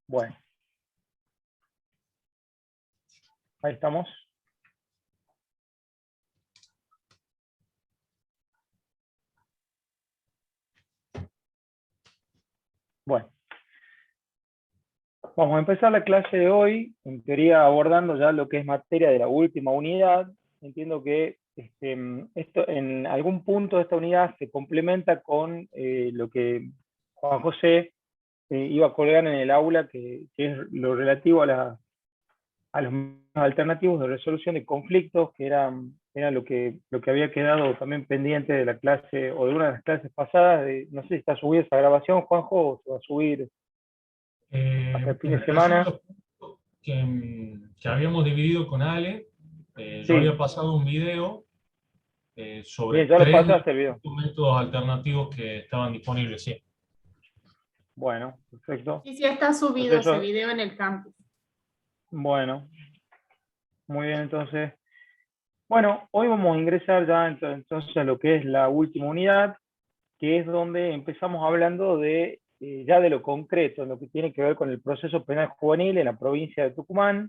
Bueno, ahí estamos. Bueno, vamos a empezar la clase de hoy, en teoría abordando ya lo que es materia de la última unidad. Entiendo que esto en algún punto de esta unidad se complementa con lo que Juan José iba a colgar en el aula, que es lo relativo a los métodos alternativos de resolución de conflictos, que era lo que había quedado también pendiente de la clase, o de una de las clases pasadas. No sé si está subida esa grabación, Juanjo, o se va a subir hasta el fin En de semana. relación a los puntos que habíamos dividido con Ale, yo Sí, había pasado un video sobre bien, ya lo tres de pasaste el video. los métodos alternativos que estaban disponibles, sí. Bueno, perfecto. Sí, sí, está subido Entonces ese video en el campus. bueno, muy bien, entonces. Bueno, hoy vamos a ingresar ya entonces a lo que es la última unidad, que es donde empezamos hablando de ya de lo concreto, lo que tiene que ver con el proceso penal juvenil en la provincia de Tucumán.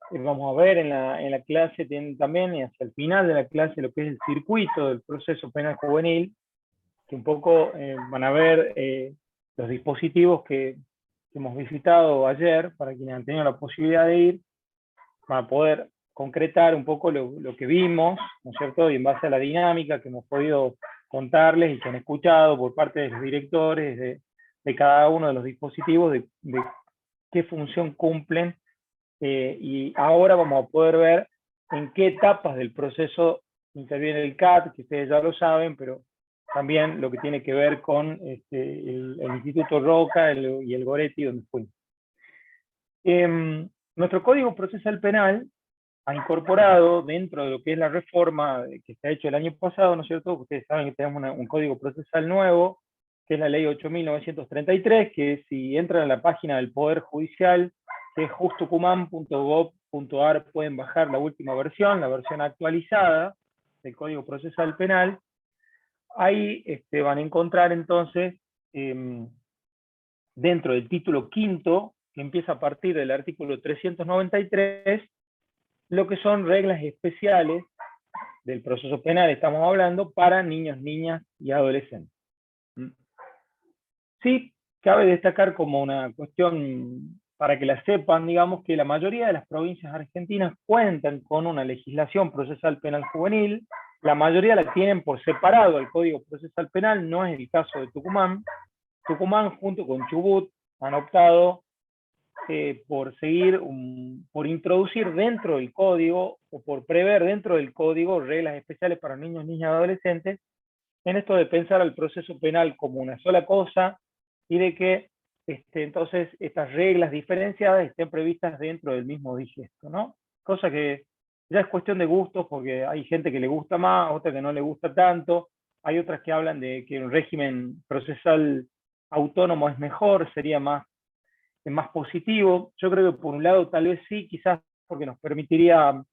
Vamos a ver en la clase también, y hacia el final de la clase, lo que es el circuito del proceso penal juvenil, que un poco van a ver los dispositivos que hemos visitado ayer, para quienes han tenido la posibilidad de ir, para poder concretar un poco lo que vimos, ¿no es cierto? Y en base a la dinámica que hemos podido contarles y que han escuchado por parte de los directores de cada uno de los dispositivos, de qué función cumplen. Y ahora vamos a poder ver en qué etapas del proceso interviene el CAT, que ustedes ya lo saben, pero también lo que tiene que ver con el Instituto Roca y el Goretti, donde fuimos. Nuestro Código Procesal Penal ha incorporado dentro de lo que es la reforma que se ha hecho el año pasado, ¿no es cierto? Ustedes saben que tenemos un Código Procesal nuevo, que es la Ley 8.933, que si entran a la página del Poder Judicial, que es justucumán.gov.ar, pueden bajar la última versión, la versión actualizada del Código Procesal Penal. Ahí van a encontrar entonces, dentro del título quinto, que empieza a partir del artículo 393, lo que son reglas especiales del proceso penal, estamos hablando, para niños, niñas y adolescentes. Sí, cabe destacar como una cuestión para que la sepan, digamos, que la mayoría de las provincias argentinas cuentan con una legislación procesal penal juvenil. La mayoría la tienen por separado el Código Procesal Penal, no es el caso de Tucumán. Tucumán, junto con Chubut, han optado por por introducir dentro del código, o por prever dentro del código, reglas especiales para niños, niñas y adolescentes, en esto de pensar al proceso penal como una sola cosa, y de que entonces estas reglas diferenciadas estén previstas dentro del mismo digesto, ¿no? Cosa que ya es cuestión de gustos, porque hay gente que le gusta más, otra que no le gusta tanto, hay otras que hablan de que un régimen procesal autónomo es mejor, sería más positivo. Yo creo que por un lado tal vez sí, quizás porque nos permitiría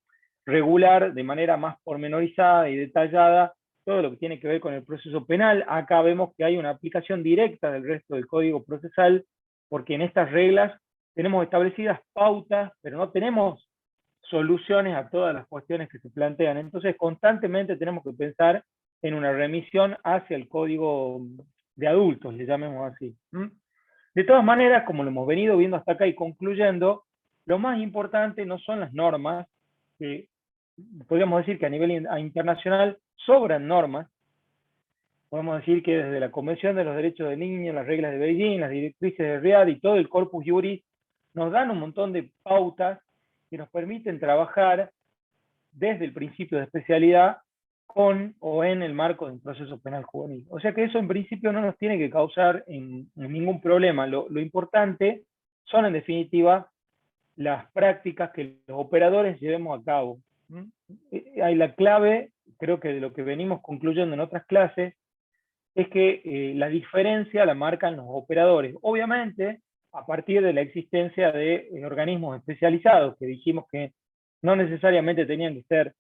regular de manera más pormenorizada y detallada todo lo que tiene que ver con el proceso penal. Acá vemos que hay una aplicación directa del resto del Código Procesal, porque en estas reglas tenemos establecidas pautas, pero no tenemos soluciones a todas las cuestiones que se plantean. Entonces, constantemente tenemos que pensar en una remisión hacia el Código de adultos, le llamemos así. De todas maneras, como lo hemos venido viendo hasta acá y concluyendo, lo más importante no son las normas, que podríamos decir que a nivel internacional sobran normas. Podemos decir que desde la Convención de los Derechos del Niño, las reglas de Beijing, las directrices de Riad y todo el corpus juris nos dan un montón de pautas que nos permiten trabajar desde el principio de especialidad con o en el marco de un proceso penal juvenil. O sea que eso en principio no nos tiene que causar ningún problema. Lo importante son en definitiva las prácticas que los operadores llevemos a cabo. Hay la clave, creo que de lo que venimos concluyendo en otras clases, es que la diferencia la marcan los operadores. Obviamente, a partir de la existencia de organismos especializados, que dijimos que no necesariamente tenían que ser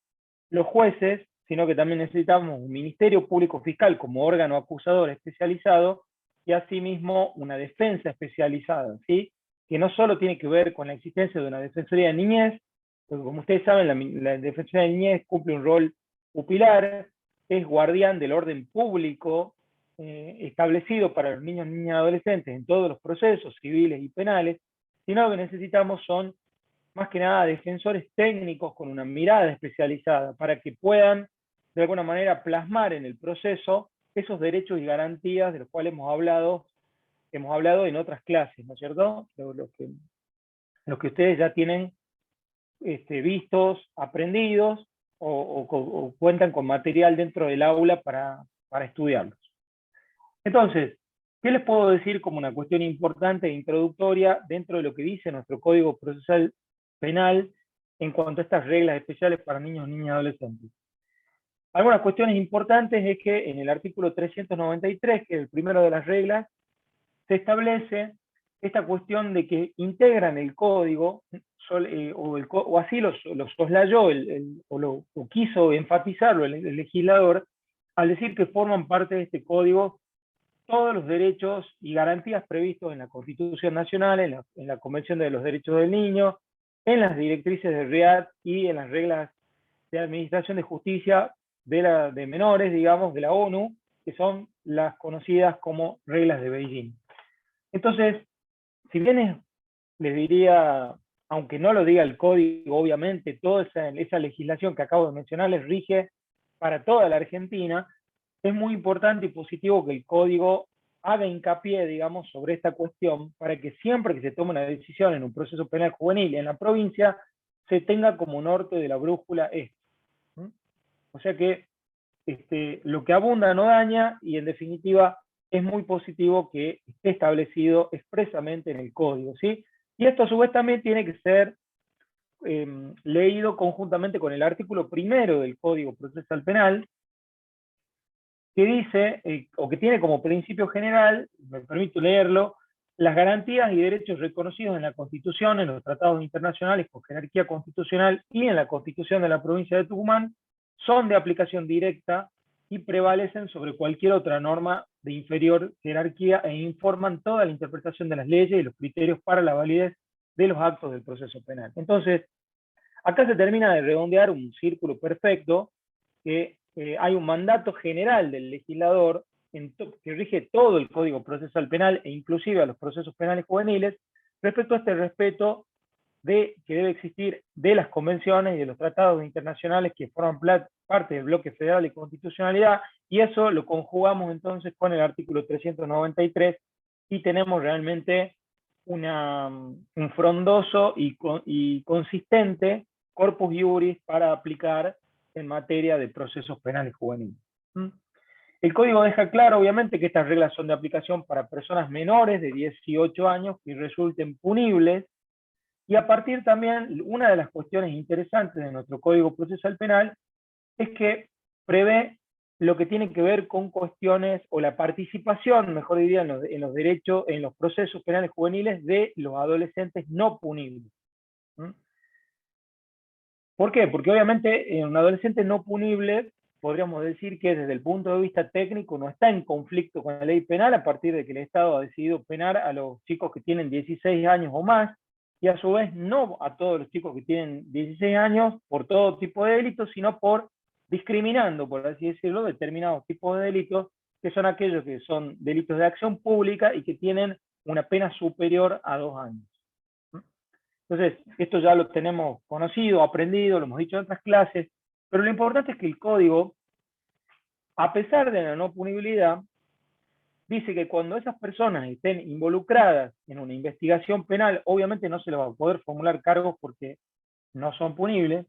los jueces, sino que también necesitamos un Ministerio Público Fiscal como órgano acusador especializado y asimismo una defensa especializada, ¿sí? que no solo tiene que ver con la existencia de una Defensoría de Niñez, porque como ustedes saben, la Defensoría de Niñez cumple un rol pupilar, es guardián del orden público establecido para los niños, niñas y adolescentes en todos los procesos civiles y penales, sino lo que necesitamos son, más que nada, defensores técnicos con una mirada especializada para que puedan, de alguna manera, plasmar en el proceso esos derechos y garantías de los cuales hemos hablado en otras clases, ¿no es cierto? Los que ustedes ya tienen vistos, aprendidos, o cuentan con material dentro del aula para estudiarlos. Entonces, ¿qué les puedo decir como una cuestión importante e introductoria dentro de lo que dice nuestro Código Procesal Penal en cuanto a estas reglas especiales para niños, niñas y adolescentes? Algunas cuestiones importantes es que en el artículo 393, que es el primero de las reglas, se establece esta cuestión de que integran el código, o así lo soslayó o quiso enfatizarlo el legislador, al decir que forman parte de este código todos los derechos y garantías previstos en la Constitución Nacional, en la Convención de los Derechos del Niño, en las directrices del RIAD y en las reglas de administración de justicia de menores, digamos, de la ONU, que son las conocidas como reglas de Beijing. Entonces, si bien les diría, aunque no lo diga el código, obviamente, toda esa legislación que acabo de mencionar les rige para toda la Argentina, es muy importante y positivo que el código haga hincapié, digamos, sobre esta cuestión para que siempre que se tome una decisión en un proceso penal juvenil en la provincia, se tenga como norte de la brújula esto. O sea que lo que abunda no daña, y en definitiva es muy positivo que esté establecido expresamente en el código, ¿sí? Y esto a su vez también tiene que ser leído conjuntamente con el artículo primero del Código Procesal Penal, que dice, o que tiene como principio general, me permito leerlo, las garantías y derechos reconocidos en la Constitución, en los tratados internacionales con jerarquía constitucional y en la Constitución de la provincia de Tucumán, son de aplicación directa y prevalecen sobre cualquier otra norma de inferior jerarquía e informan toda la interpretación de las leyes y los criterios para la validez de los actos del proceso penal. Entonces, acá se termina de redondear un círculo perfecto, que hay un mandato general del legislador que rige todo el Código Procesal Penal e inclusive a los procesos penales juveniles, respecto a este respeto que debe existir de las convenciones y de los tratados internacionales que forman parte del bloque federal y constitucionalidad, y eso lo conjugamos entonces con el artículo 393 y tenemos realmente un frondoso y consistente corpus iuris para aplicar en materia de procesos penales juveniles. El código deja claro, obviamente, que estas reglas son de aplicación para personas menores de 18 años que resulten punibles, y a partir también, una de las cuestiones interesantes de nuestro Código Procesal Penal es que prevé lo que tiene que ver con cuestiones, o la participación, mejor diría, en los derechos, en los procesos penales juveniles de los adolescentes no punibles. ¿Por qué? Porque obviamente un adolescente no punible, podríamos decir que desde el punto de vista técnico no está en conflicto con la ley penal a partir de que el Estado ha decidido penar a los chicos que tienen 16 años o más, y a su vez no a todos los chicos que tienen 16 años por todo tipo de delitos, sino por discriminando, por así decirlo, determinados tipos de delitos, que son aquellos que son delitos de acción pública y que tienen una pena superior a 2 años. Entonces, esto ya lo tenemos conocido, aprendido, lo hemos dicho en otras clases, pero lo importante es que el código, a pesar de la no punibilidad, dice que cuando esas personas estén involucradas en una investigación penal, obviamente no se les va a poder formular cargos porque no son punibles,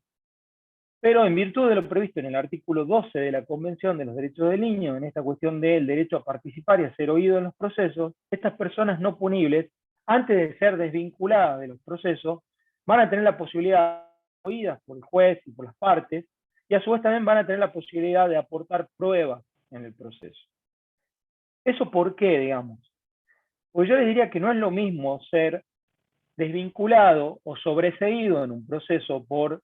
pero en virtud de lo previsto en el artículo 12 de la Convención de los Derechos del Niño, en esta cuestión del derecho a participar y a ser oído en los procesos, estas personas no punibles, antes de ser desvinculadas de los procesos, van a tener la posibilidad de ser oídas por el juez y por las partes, y a su vez también van a tener la posibilidad de aportar pruebas en el proceso. ¿Eso por qué, digamos? Pues yo les diría que no es lo mismo ser desvinculado o sobreseído en un proceso por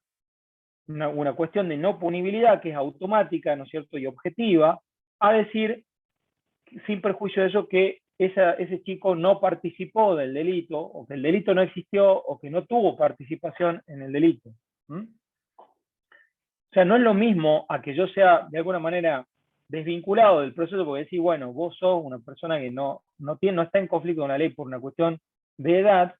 una cuestión de no punibilidad, que es automática, ¿no es cierto?, y objetiva, a decir, sin perjuicio de eso, que ese chico no participó del delito, o que el delito no existió, o que no tuvo participación en el delito. ¿Mm? O sea, no es lo mismo a que yo sea de alguna manera desvinculado del proceso porque decir, bueno, vos sos una persona que no está en conflicto con la ley por una cuestión de edad,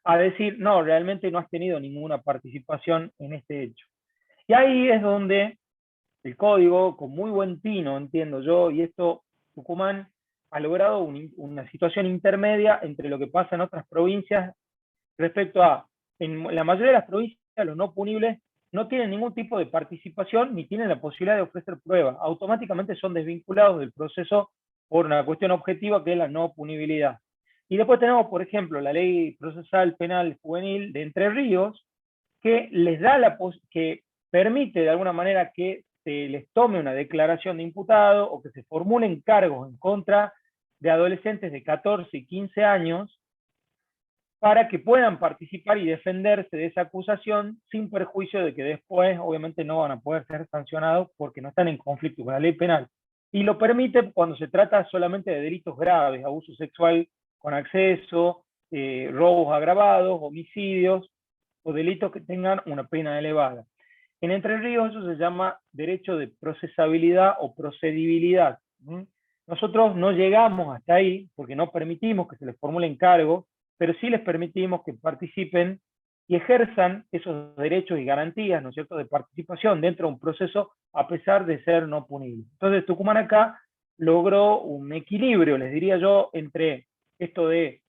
a decir, no, realmente no has tenido ninguna participación en este hecho. Y ahí es donde el código, con muy buen tino, entiendo yo, y esto Tucumán ha logrado una situación intermedia entre lo que pasa en otras provincias respecto a, en la mayoría de las provincias, los no punibles no tienen ningún tipo de participación ni tienen la posibilidad de ofrecer pruebas. Automáticamente son desvinculados del proceso por una cuestión objetiva que es la no punibilidad. Y después tenemos, por ejemplo, la Ley Procesal Penal Juvenil de Entre Ríos, que les da que permite de alguna manera que se les tome una declaración de imputado o que se formulen cargos en contra de adolescentes de 14 y 15 años para que puedan participar y defenderse de esa acusación sin perjuicio de que después obviamente no van a poder ser sancionados porque no están en conflicto con la ley penal. Y lo permite cuando se trata solamente de delitos graves, abuso sexual con acceso, robos agravados, homicidios o delitos que tengan una pena elevada. En Entre Ríos eso se llama derecho de procesabilidad o procedibilidad. Nosotros no llegamos hasta ahí porque no permitimos que se les formulen cargos, pero sí les permitimos que participen y ejerzan esos derechos y garantías, ¿no es cierto?, de participación dentro de un proceso a pesar de ser no punible. Entonces Tucumán acá logró un equilibrio, les diría yo, entre esto de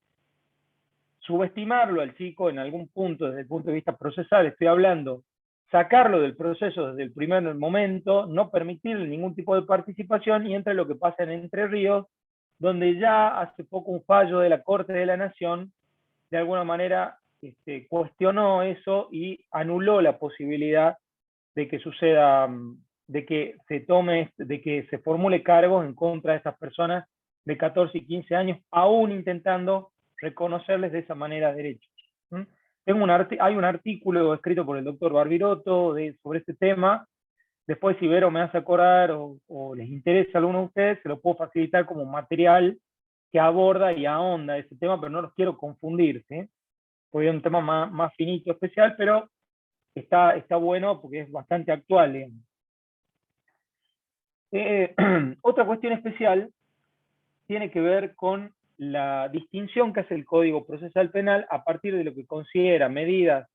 subestimarlo al chico en algún punto desde el punto de vista procesal, estoy hablando, sacarlo del proceso desde el primer momento, no permitirle ningún tipo de participación, y entre lo que pasa en Entre Ríos, donde ya hace poco un fallo de la Corte de la Nación de alguna manera cuestionó eso y anuló la posibilidad de que suceda, de que se tome, de que se formule cargos en contra de estas personas de 14 y 15 años, aún intentando reconocerles de esa manera derechos. Hay un artículo escrito por el doctor Barbirotto sobre este tema. Después, si Vero me hace acordar o les interesa a alguno de ustedes, se lo puedo facilitar como material que aborda y ahonda ese tema, pero no los quiero confundir, ¿sí? Porque es un tema más finito, especial, pero está bueno porque es bastante actual. Otra cuestión especial tiene que ver con la distinción que hace el Código Procesal Penal a partir de lo que considera medidas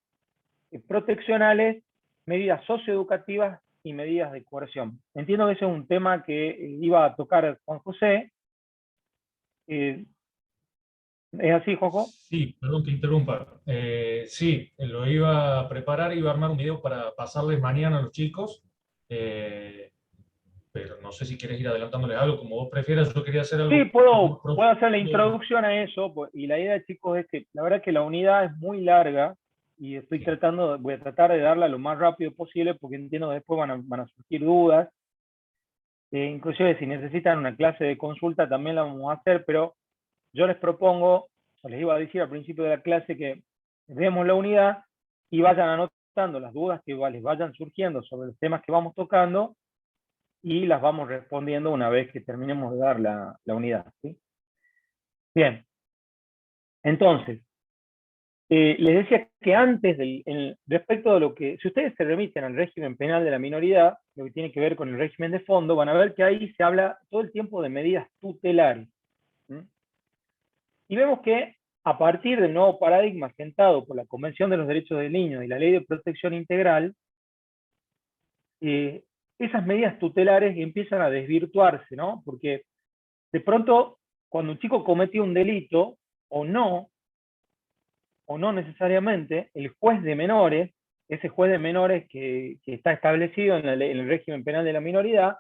proteccionales, medidas socioeducativas y medidas de coerción. Entiendo que ese es un tema que iba a tocar Juan José. ¿Es así, Jojo? Sí, perdón que interrumpa. Sí, lo iba a preparar, iba a armar un video para pasarles mañana a los chicos, pero no sé si quieres ir adelantándoles algo, como vos prefieras. Yo quería hacer Sí, algo más puedo hacer la profundo. introducción a eso, y la idea, chicos, es que la verdad que la unidad es muy larga y Sí, voy a tratar de darla lo más rápido posible porque entiendo que después van a surgir dudas. Inclusive si necesitan una clase de consulta también la vamos a hacer, pero yo les propongo, o les iba a decir al principio de la clase, que veamos la unidad y vayan anotando las dudas que les vayan surgiendo sobre los temas que vamos tocando y las vamos respondiendo una vez que terminemos de dar la unidad, ¿sí? Bien, entonces, les decía que antes, respecto de lo que, si ustedes se remiten al régimen penal de la minoridad, lo que tiene que ver con el régimen de fondo, van a ver que ahí se habla todo el tiempo de medidas tutelares. Y vemos que a partir del nuevo paradigma sentado por la Convención de los Derechos del Niño y la Ley de Protección Integral, esas medidas tutelares empiezan a desvirtuarse, ¿no? Porque de pronto, cuando un chico cometió un delito, o no necesariamente, el juez de menores, ese juez de menores que está establecido en el régimen penal de la minoridad,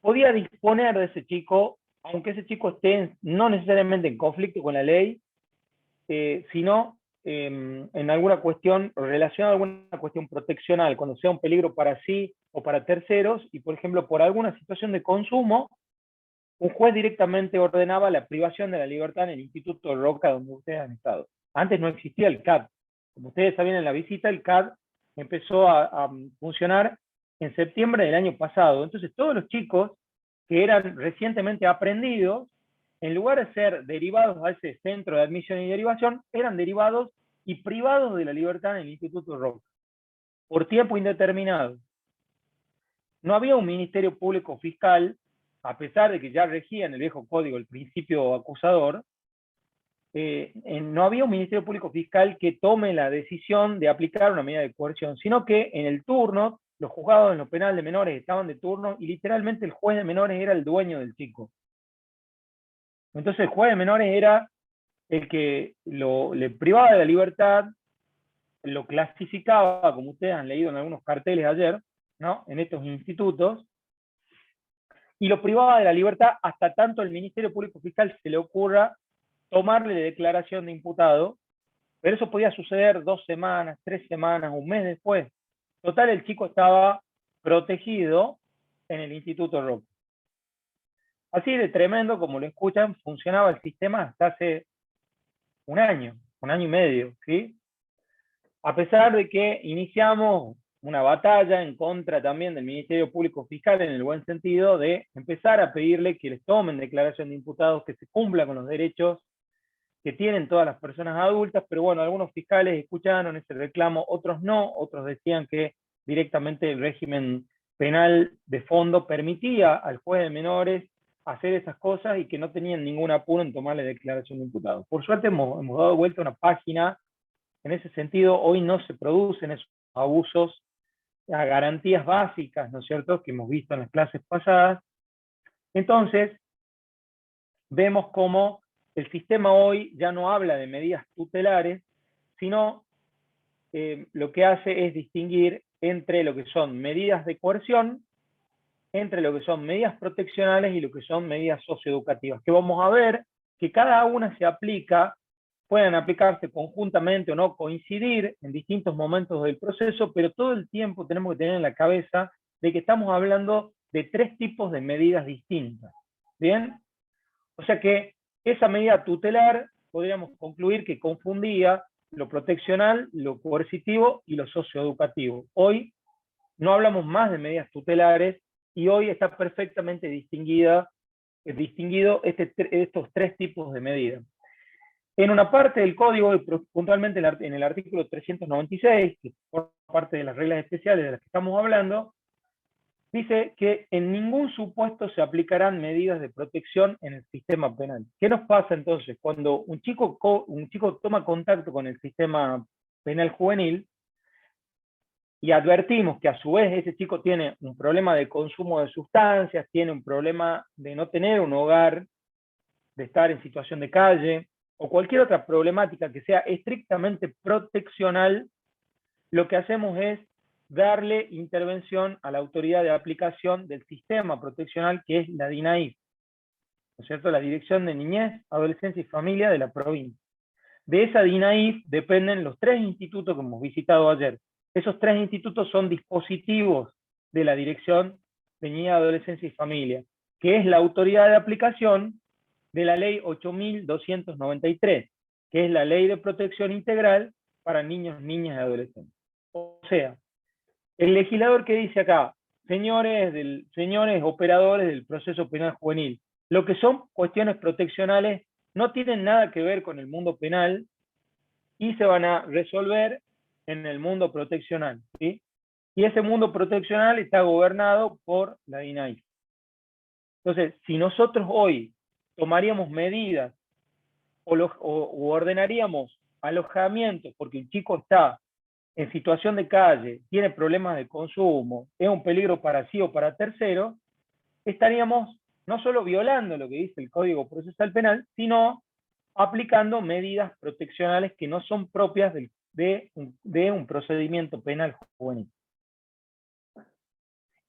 podía disponer de ese chico, aunque ese chico esté no necesariamente en conflicto con la ley, sino en alguna cuestión relacionada a alguna cuestión proteccional, cuando sea un peligro para sí o para terceros, y por ejemplo, por alguna situación de consumo, un juez directamente ordenaba la privación de la libertad en el Instituto Roca, donde ustedes han estado. Antes no existía el CAD. Como ustedes sabían en la visita, el CAD empezó a funcionar en septiembre del año pasado. Entonces, todos los chicos que eran recientemente aprendidos en lugar de ser derivados a ese centro de admisión y derivación, eran derivados y privados de la libertad en el Instituto Roca, por tiempo indeterminado. No había un ministerio público fiscal, a pesar de que ya regía en el viejo código el principio acusador, no había un ministerio público fiscal que tome la decisión de aplicar una medida de coerción, sino que en el turno, los juzgados en lo penal de menores estaban de turno y literalmente el juez de menores era el dueño del chico. Entonces el juez de menores era el que le privaba de la libertad, lo clasificaba, como ustedes han leído en algunos carteles ayer, ¿no? En estos institutos, y lo privaba de la libertad hasta tanto el Ministerio Público Fiscal se le ocurra tomarle declaración de imputado, pero eso podía suceder 2 semanas, 3 semanas, un mes después. Total, el chico estaba protegido en el Instituto Roca. Así de tremendo, como lo escuchan, funcionaba el sistema hasta hace un año y medio, ¿sí? A pesar de que iniciamos una batalla en contra también del Ministerio Público Fiscal, en el buen sentido de empezar a pedirle que les tomen declaración de imputados, que se cumpla con los derechos que tienen todas las personas adultas, pero bueno, algunos fiscales escucharon ese reclamo, otros no, otros decían que directamente el régimen penal de fondo permitía al juez de menores hacer esas cosas y que no tenían ningún apuro en tomarle declaración de imputado. Por suerte hemos dado vuelta a una página en ese sentido. Hoy no se producen esos abusos a garantías básicas, ¿no es cierto?, que hemos visto en las clases pasadas. Entonces, vemos cómo el sistema hoy ya no habla de medidas tutelares, sino lo que hace es distinguir entre lo que son medidas de coerción, entre lo que son medidas proteccionales y lo que son medidas socioeducativas, que vamos a ver que cada una se aplica, pueden aplicarse conjuntamente o no, coincidir en distintos momentos del proceso, pero todo el tiempo tenemos que tener en la cabeza de que estamos hablando de 3 tipos de medidas distintas. ¿Bien? O sea que esa medida tutelar podríamos concluir que confundía lo proteccional, lo coercitivo y lo socioeducativo. Hoy no hablamos más de medidas tutelares y hoy está perfectamente distinguido estos 3 tipos de medidas. En una parte del código, puntualmente en el artículo 396, que forma parte de las reglas especiales de las que estamos hablando, dice que en ningún supuesto se aplicarán medidas de protección en el sistema penal. ¿Qué nos pasa entonces? Cuando un chico toma contacto con el sistema penal juvenil y advertimos que a su vez ese chico tiene un problema de consumo de sustancias, tiene un problema de no tener un hogar, de estar en situación de calle, o cualquier otra problemática que sea estrictamente proteccional, lo que hacemos es darle intervención a la autoridad de aplicación del sistema proteccional, que es la DINAIF, ¿no es cierto?, la Dirección de Niñez, Adolescencia y Familia de la provincia. De esa DINAIF dependen los 3 institutos que hemos visitado ayer. Esos 3 institutos son dispositivos de la Dirección de Niñez, Adolescencia y Familia, que es la autoridad de aplicación de la ley 8.293, que es la ley de protección integral para niños, niñas y adolescentes. O sea, el legislador que dice acá, señores operadores del proceso penal juvenil, lo que son cuestiones proteccionales no tienen nada que ver con el mundo penal y se van a resolver en el mundo proteccional, ¿sí? Y ese mundo proteccional está gobernado por la DINAIF. Entonces, si nosotros hoy tomaríamos medidas o ordenaríamos alojamientos porque un chico está en situación de calle, tiene problemas de consumo, es un peligro para sí o para terceros, estaríamos no solo violando lo que dice el Código Procesal Penal, sino aplicando medidas proteccionales que no son propias de un procedimiento penal juvenil.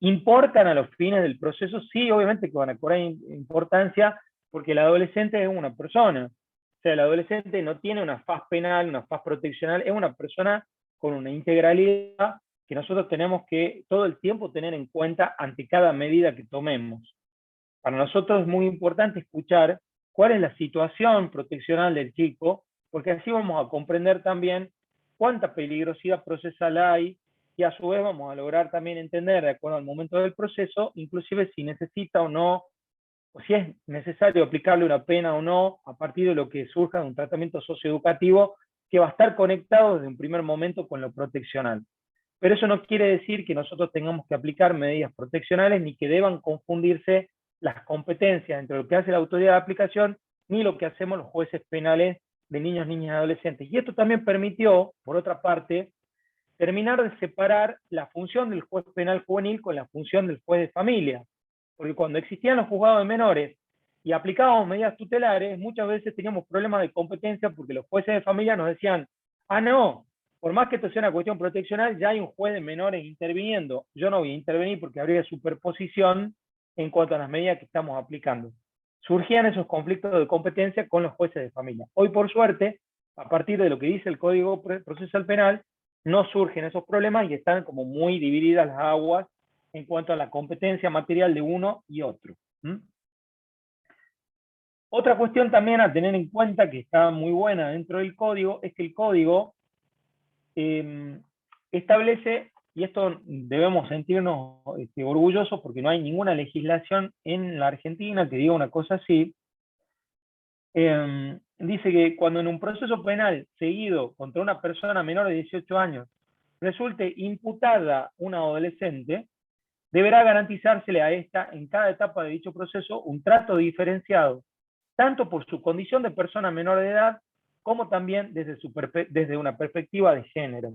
¿Importan a los fines del proceso? Sí, obviamente que van a cobrar importancia porque el adolescente es una persona. O sea, el adolescente no tiene una faz penal, una faz proteccional, es una persona con una integralidad que nosotros tenemos que todo el tiempo tener en cuenta ante cada medida que tomemos. Para nosotros es muy importante escuchar cuál es la situación proteccional del chico, porque así vamos a comprender también cuánta peligrosidad procesal hay y a su vez vamos a lograr también entender, de acuerdo al momento del proceso, inclusive si necesita o no o si es necesario aplicarle una pena o no, a partir de lo que surja de un tratamiento socioeducativo que va a estar conectado desde un primer momento con lo proteccional. Pero eso no quiere decir que nosotros tengamos que aplicar medidas proteccionales ni que deban confundirse las competencias entre lo que hace la autoridad de aplicación ni lo que hacemos los jueces penales de niños, niñas y adolescentes. Y esto también permitió, por otra parte, terminar de separar la función del juez penal juvenil con la función del juez de familia. Porque cuando existían los juzgados de menores y aplicábamos medidas tutelares, muchas veces teníamos problemas de competencia porque los jueces de familia nos decían, ah, no, por más que esto sea una cuestión proteccional, ya hay un juez de menores interviniendo. Yo no voy a intervenir porque habría superposición en cuanto a las medidas que estamos aplicando. Surgían esos conflictos de competencia con los jueces de familia. Hoy, por suerte, a partir de lo que dice el Código Procesal Penal, no surgen esos problemas y están como muy divididas las aguas en cuanto a la competencia material de uno y otro. Otra cuestión también a tener en cuenta, que está muy buena dentro del código, es que el código establece, y esto debemos sentirnos orgullosos porque no hay ninguna legislación en la Argentina que diga una cosa así, dice que cuando en un proceso penal seguido contra una persona menor de 18 años resulte imputada una adolescente, deberá garantizársele a esta en cada etapa de dicho proceso un trato diferenciado, tanto por su condición de persona menor de edad, como también desde una perspectiva de género.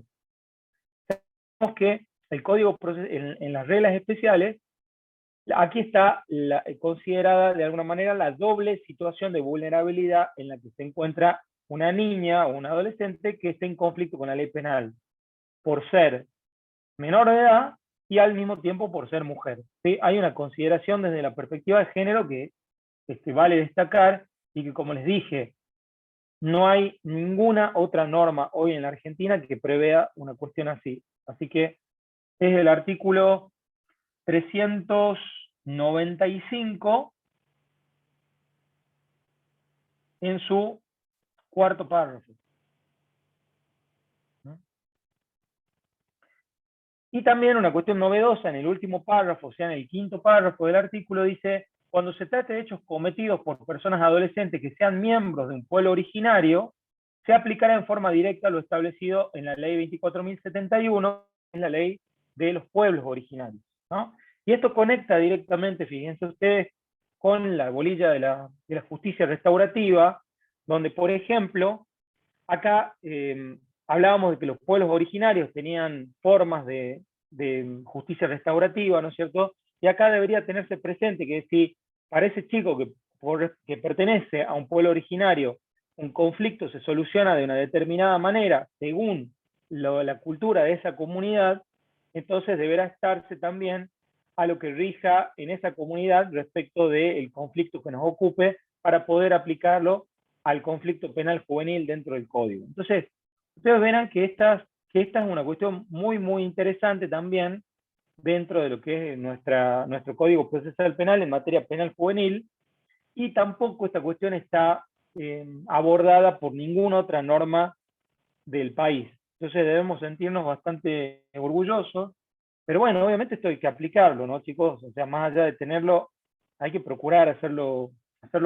Sabemos que el código en las reglas especiales, aquí está considerada de alguna manera la doble situación de vulnerabilidad en la que se encuentra una niña o un adolescente que esté en conflicto con la ley penal, por ser menor de edad y al mismo tiempo por ser mujer. ¿Sí? Hay una consideración desde la perspectiva de género que vale destacar y que, como les dije, no hay ninguna otra norma hoy en la Argentina que prevea una cuestión así. Así que es el artículo 395 en su cuarto párrafo. Y también una cuestión novedosa en el último párrafo, o sea, en el quinto párrafo del artículo, dice, cuando se trate de hechos cometidos por personas adolescentes que sean miembros de un pueblo originario, se aplicará en forma directa lo establecido en la ley 24.071, en la ley de los pueblos originarios, ¿no? Y esto conecta directamente, fíjense ustedes, con la bolilla de la justicia restaurativa, donde, por ejemplo, acá hablábamos de que los pueblos originarios tenían formas de justicia restaurativa, ¿no es cierto? Y acá debería tenerse presente que si para ese chico que pertenece a un pueblo originario, un conflicto se soluciona de una determinada manera, según la cultura de esa comunidad, entonces deberá estarse también a lo que rija en esa comunidad respecto del conflicto que nos ocupe para poder aplicarlo al conflicto penal juvenil dentro del código. Entonces, ustedes verán que esta es una cuestión muy, muy interesante también dentro de lo que es nuestro Código Procesal Penal en materia penal juvenil, y tampoco esta cuestión está abordada por ninguna otra norma del país. Entonces debemos sentirnos bastante orgullosos, pero bueno, obviamente esto hay que aplicarlo, ¿no, chicos? O sea, más allá de tenerlo, hay que procurar hacerlo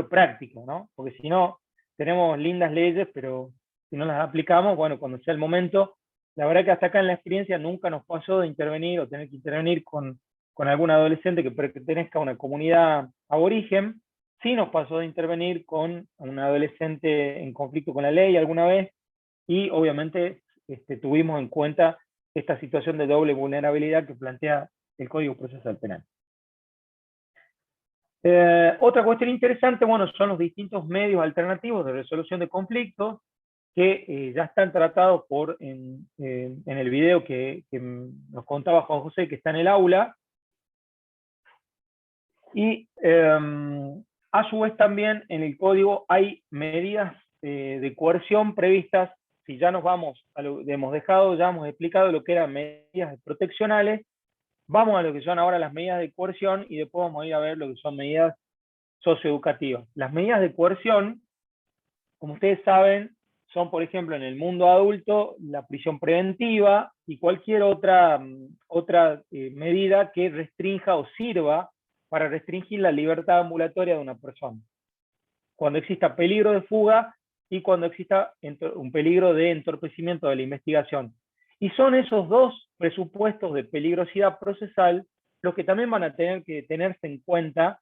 práctico, ¿no? Porque si no, tenemos lindas leyes, pero si no las aplicamos, bueno, cuando sea el momento, la verdad que hasta acá en la experiencia nunca nos pasó de intervenir o tener que intervenir con algún adolescente que pertenezca a una comunidad aborigen. Sí nos pasó de intervenir con un adolescente en conflicto con la ley alguna vez, y obviamente tuvimos en cuenta esta situación de doble vulnerabilidad que plantea el Código Procesal Penal. Otra cuestión interesante, bueno, son los distintos medios alternativos de resolución de conflictos que ya están tratados en el video que nos contaba Juan José, que está en el aula. Y a su vez también en el código hay medidas de coerción previstas. Si ya nos vamos a lo que hemos dejado, ya hemos explicado lo que eran medidas proteccionales, vamos a lo que son ahora las medidas de coerción y después vamos a ir a ver lo que son medidas socioeducativas. Las medidas de coerción, como ustedes saben, son, por ejemplo, en el mundo adulto, la prisión preventiva y cualquier otra medida que restrinja o sirva para restringir la libertad ambulatoria de una persona. Cuando exista peligro de fuga y cuando exista un peligro de entorpecimiento de la investigación. Y son esos dos presupuestos de peligrosidad procesal los que también van a tener que tenerse en cuenta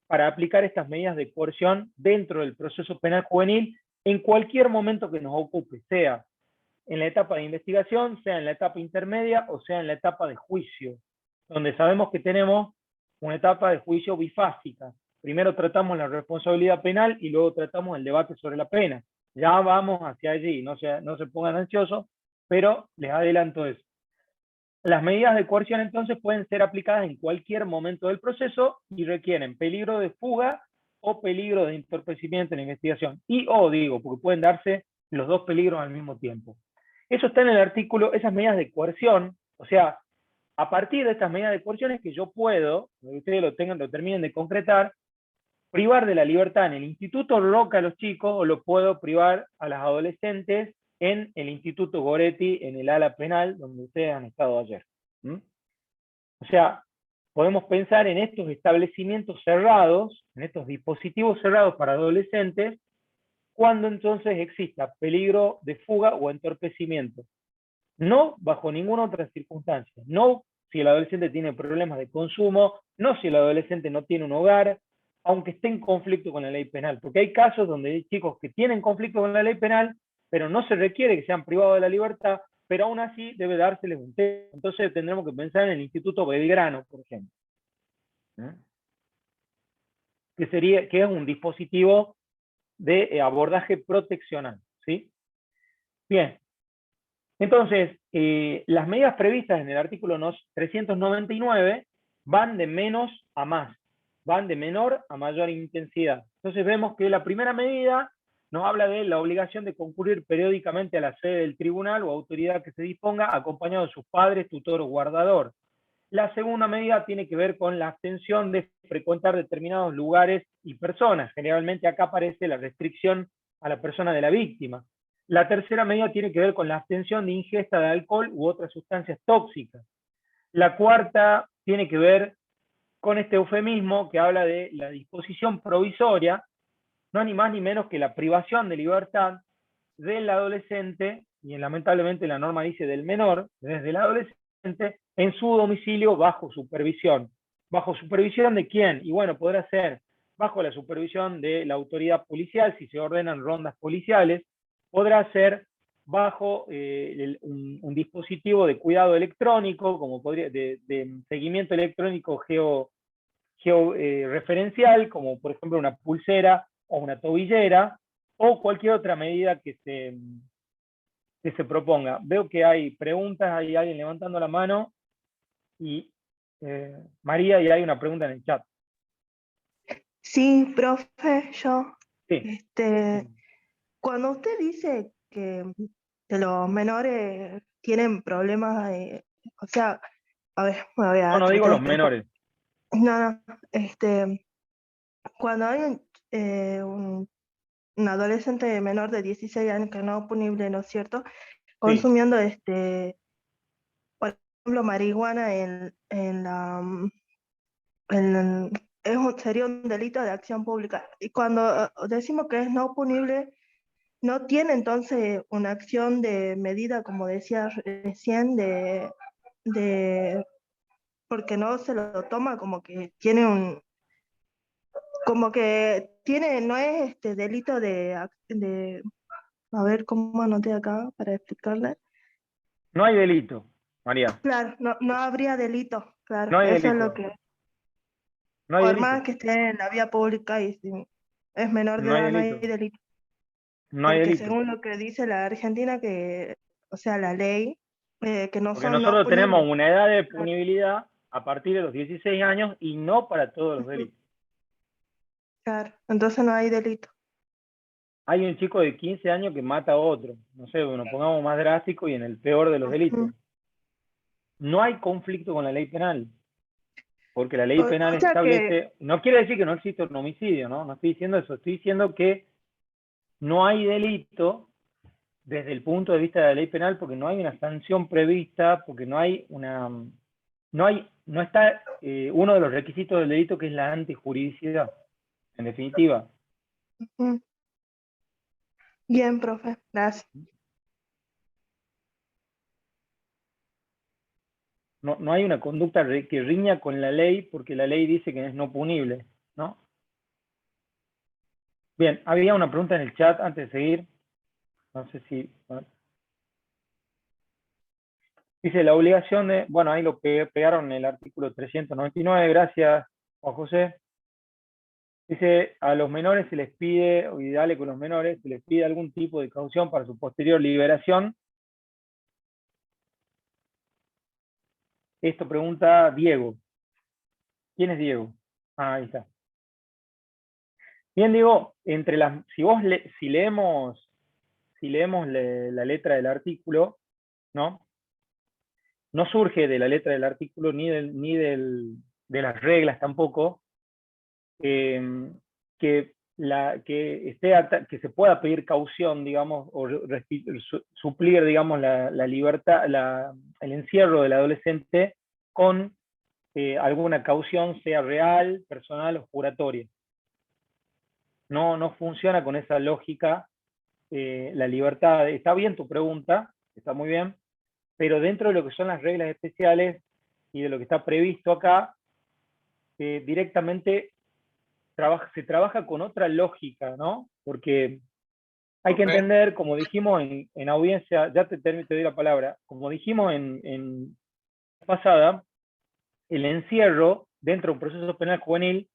para aplicar estas medidas de coerción dentro del proceso penal juvenil en cualquier momento que nos ocupe, sea en la etapa de investigación, sea en la etapa intermedia o sea en la etapa de juicio, donde sabemos que tenemos una etapa de juicio bifásica. Primero tratamos la responsabilidad penal y luego tratamos el debate sobre la pena. Ya vamos hacia allí, no se pongan ansiosos, pero les adelanto eso. Las medidas de coerción entonces pueden ser aplicadas en cualquier momento del proceso y requieren peligro de fuga o peligro de entorpecimiento en la investigación. Digo, porque pueden darse los dos peligros al mismo tiempo. Eso está en el artículo, esas medidas de coerción, o sea, a partir de estas medidas de coerción es que yo puedo, que ustedes lo terminen de concretar, privar de la libertad en el Instituto Roca a los chicos o lo puedo privar a las adolescentes en el Instituto Goretti, en el ala penal, donde ustedes han estado ayer. O sea, podemos pensar en estos establecimientos cerrados, en estos dispositivos cerrados para adolescentes, cuando entonces exista peligro de fuga o entorpecimiento. No bajo ninguna otra circunstancia. No si el adolescente tiene problemas de consumo, no si el adolescente no tiene un hogar, aunque esté en conflicto con la ley penal. Porque hay casos donde hay chicos que tienen conflicto con la ley penal, pero no se requiere que sean privados de la libertad, pero aún así debe dárseles un test. Entonces tendremos que pensar en el Instituto Belgrano, por ejemplo. Que es un dispositivo de abordaje proteccional. ¿Sí? Bien. Entonces, las medidas previstas en el artículo 399 van de menos a más, van de menor a mayor intensidad. Entonces vemos que la primera medida nos habla de la obligación de concurrir periódicamente a la sede del tribunal o autoridad que se disponga, acompañado de sus padres, tutor o guardador. La segunda medida tiene que ver con la abstención de frecuentar determinados lugares y personas. Generalmente acá aparece la restricción a la persona de la víctima. La tercera medida tiene que ver con la abstención de ingesta de alcohol u otras sustancias tóxicas. La cuarta tiene que ver con este eufemismo que habla de la disposición provisoria, no ni más ni menos que la privación de libertad del adolescente, y lamentablemente la norma dice del menor, desde el adolescente, en su domicilio bajo supervisión. ¿Bajo supervisión de quién? Y bueno, podrá ser bajo la supervisión de la autoridad policial, si se ordenan rondas policiales, podrá ser bajo un dispositivo de cuidado electrónico, como podría, de seguimiento electrónico georreferencial, como por ejemplo una pulsera o una tobillera, o cualquier otra medida que se proponga. Veo que hay preguntas, hay alguien levantando la mano, y María, y hay una pregunta en el chat. Sí, profe, yo. Sí. Cuando usted dice que los menores tienen problemas, o sea, a ver, me voy a No digo tratar los de menores. No, cuando hay un adolescente menor de 16 años que no es punible, ¿no es cierto? Consumiendo, por ejemplo, marihuana sería un delito de acción pública. Y cuando decimos que es no punible, no tiene entonces una acción de medida, como decía recién, porque no se lo toma como que tiene no es delito a ver cómo anoté acá para explicarle. No hay delito, María. Claro, no habría delito, claro, No hay eso delito. es lo que, No hay por delito. más que esté en la vía pública y si es menor de No hay edad, no hay delito. delito. No hay Porque delito. según lo que dice la Argentina, o sea, la ley, que no Porque son no nosotros tenemos punibles. una edad de Claro. punibilidad a partir de los 16 años y no para todos los delitos. Claro, entonces no hay delito. Hay un chico de 15 años que mata a otro. No sé, nos pongamos más drástico y en el peor de los delitos. No hay conflicto con la ley penal. Porque la ley penal O sea que, establece, no quiere decir que no existe un homicidio, ¿no? No estoy diciendo eso, estoy diciendo que no hay delito desde el punto de vista de la ley penal porque no hay una sanción prevista, porque no hay no está uno de los requisitos del delito, que es la antijuridicidad, en definitiva. Ujú. Bien, profe, gracias. No hay una conducta que riña con la ley, porque la ley dice que es no punible, ¿no? Bien, había una pregunta en el chat antes de seguir. No sé si... Dice, la obligación de... Bueno, ahí lo pegaron en el artículo 399, gracias, Juan José. Dice, a los menores se les pide, y dale con los menores, se les pide algún tipo de caución para su posterior liberación. Esto pregunta Diego. ¿Quién es Diego? Ah, ahí está. Bien, Diego, entre las, si leemos la letra del artículo, ¿no? No surge de la letra del artículo de las reglas tampoco, que que se pueda pedir caución, digamos, o suplir, digamos, la libertad, el encierro del adolescente con alguna caución, sea real, personal o juratoria. No funciona con esa lógica la libertad. Está bien tu pregunta, está muy bien, pero dentro de lo que son las reglas especiales y de lo que está previsto acá, directamente se trabaja con otra lógica, ¿no? Porque hay que entender, como dijimos en audiencia, ya te doy la palabra, como dijimos en pasada, el encierro dentro de un proceso penal juvenil,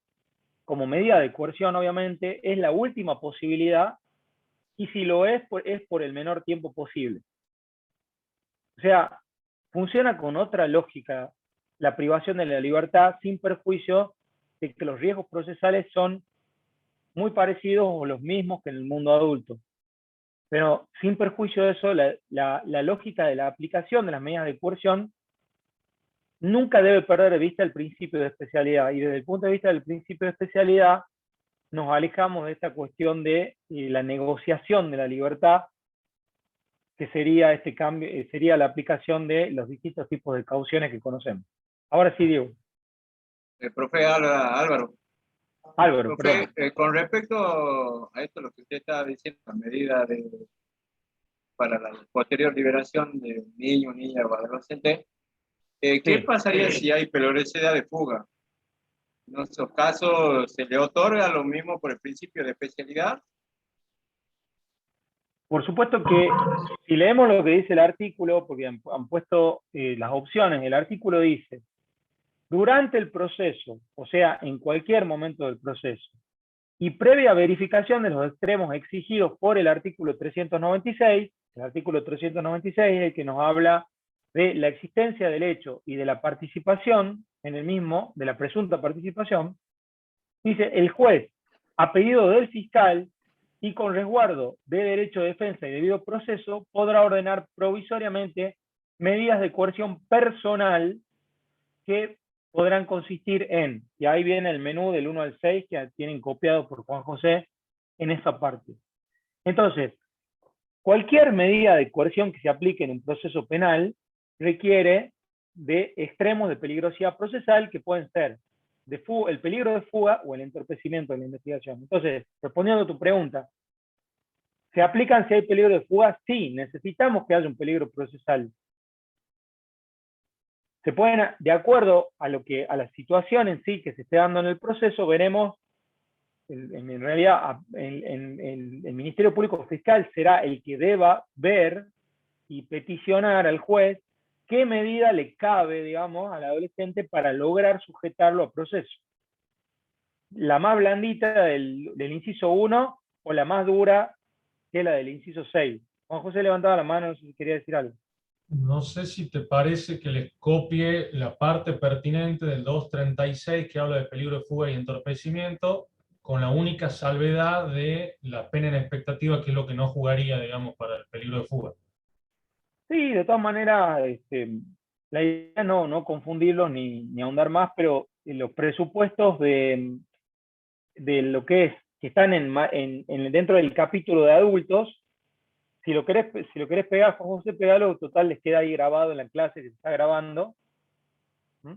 como medida de coerción, obviamente, es la última posibilidad, y si lo es por el menor tiempo posible. O sea, funciona con otra lógica la privación de la libertad, sin perjuicio de que los riesgos procesales son muy parecidos o los mismos que en el mundo adulto. Pero sin perjuicio de eso, la lógica de la aplicación de las medidas de coerción nunca debe perder de vista el principio de especialidad. Y desde el punto de vista del principio de especialidad, nos alejamos de esta cuestión de la negociación de la libertad, que sería este cambio, sería la aplicación de los distintos tipos de cauciones que conocemos. Ahora sí, Diego. Profe Álvaro. Álvaro, Profe, perdón. con respecto a esto, lo que usted estaba diciendo, la medida para la posterior liberación de un niño, niña o adolescente, ¿qué pasaría si hay peligrosidad de fuga? En esos casos, ¿se le otorga lo mismo por el principio de especialidad? Por supuesto que si leemos lo que dice el artículo, porque han puesto las opciones, el artículo dice, durante el proceso, o sea, en cualquier momento del proceso, y previa verificación de los extremos exigidos por el artículo 396, el artículo 396 es el que nos habla de la existencia del hecho y de la participación en el mismo, de la presunta participación, dice, el juez, a pedido del fiscal y con resguardo de derecho de defensa y debido proceso, podrá ordenar provisoriamente medidas de coerción personal que podrán consistir en, y ahí viene el menú del 1 al 6 que tienen copiado por Juan José en esa parte. Entonces, cualquier medida de coerción que se aplique en un proceso penal requiere de extremos de peligrosidad procesal que pueden ser el peligro de fuga o el entorpecimiento de la investigación. Entonces, respondiendo a tu pregunta, ¿se aplican si hay peligro de fuga? Sí, necesitamos que haya un peligro procesal. Se pueden, de acuerdo a la situación en sí que se esté dando en el proceso, veremos, en realidad, el Ministerio Público Fiscal será el que deba ver y peticionar al juez qué medida le cabe, digamos, al adolescente para lograr sujetarlo a proceso. La más blandita del inciso 1 o la más dura que la del inciso 6. Juan José levantaba la mano, no sé si quería decir algo. No sé si te parece que les copie la parte pertinente del 236 que habla de peligro de fuga y entorpecimiento, con la única salvedad de la pena en expectativa, que es lo que no jugaría, digamos, para el peligro de fuga. Sí, de todas maneras, la idea es no confundirlos ni ahondar más, pero en los presupuestos de lo que están dentro del capítulo de adultos, si lo querés pegar, Juan José, pegalo, total les queda ahí grabado en la clase que se está grabando. ¿Mm?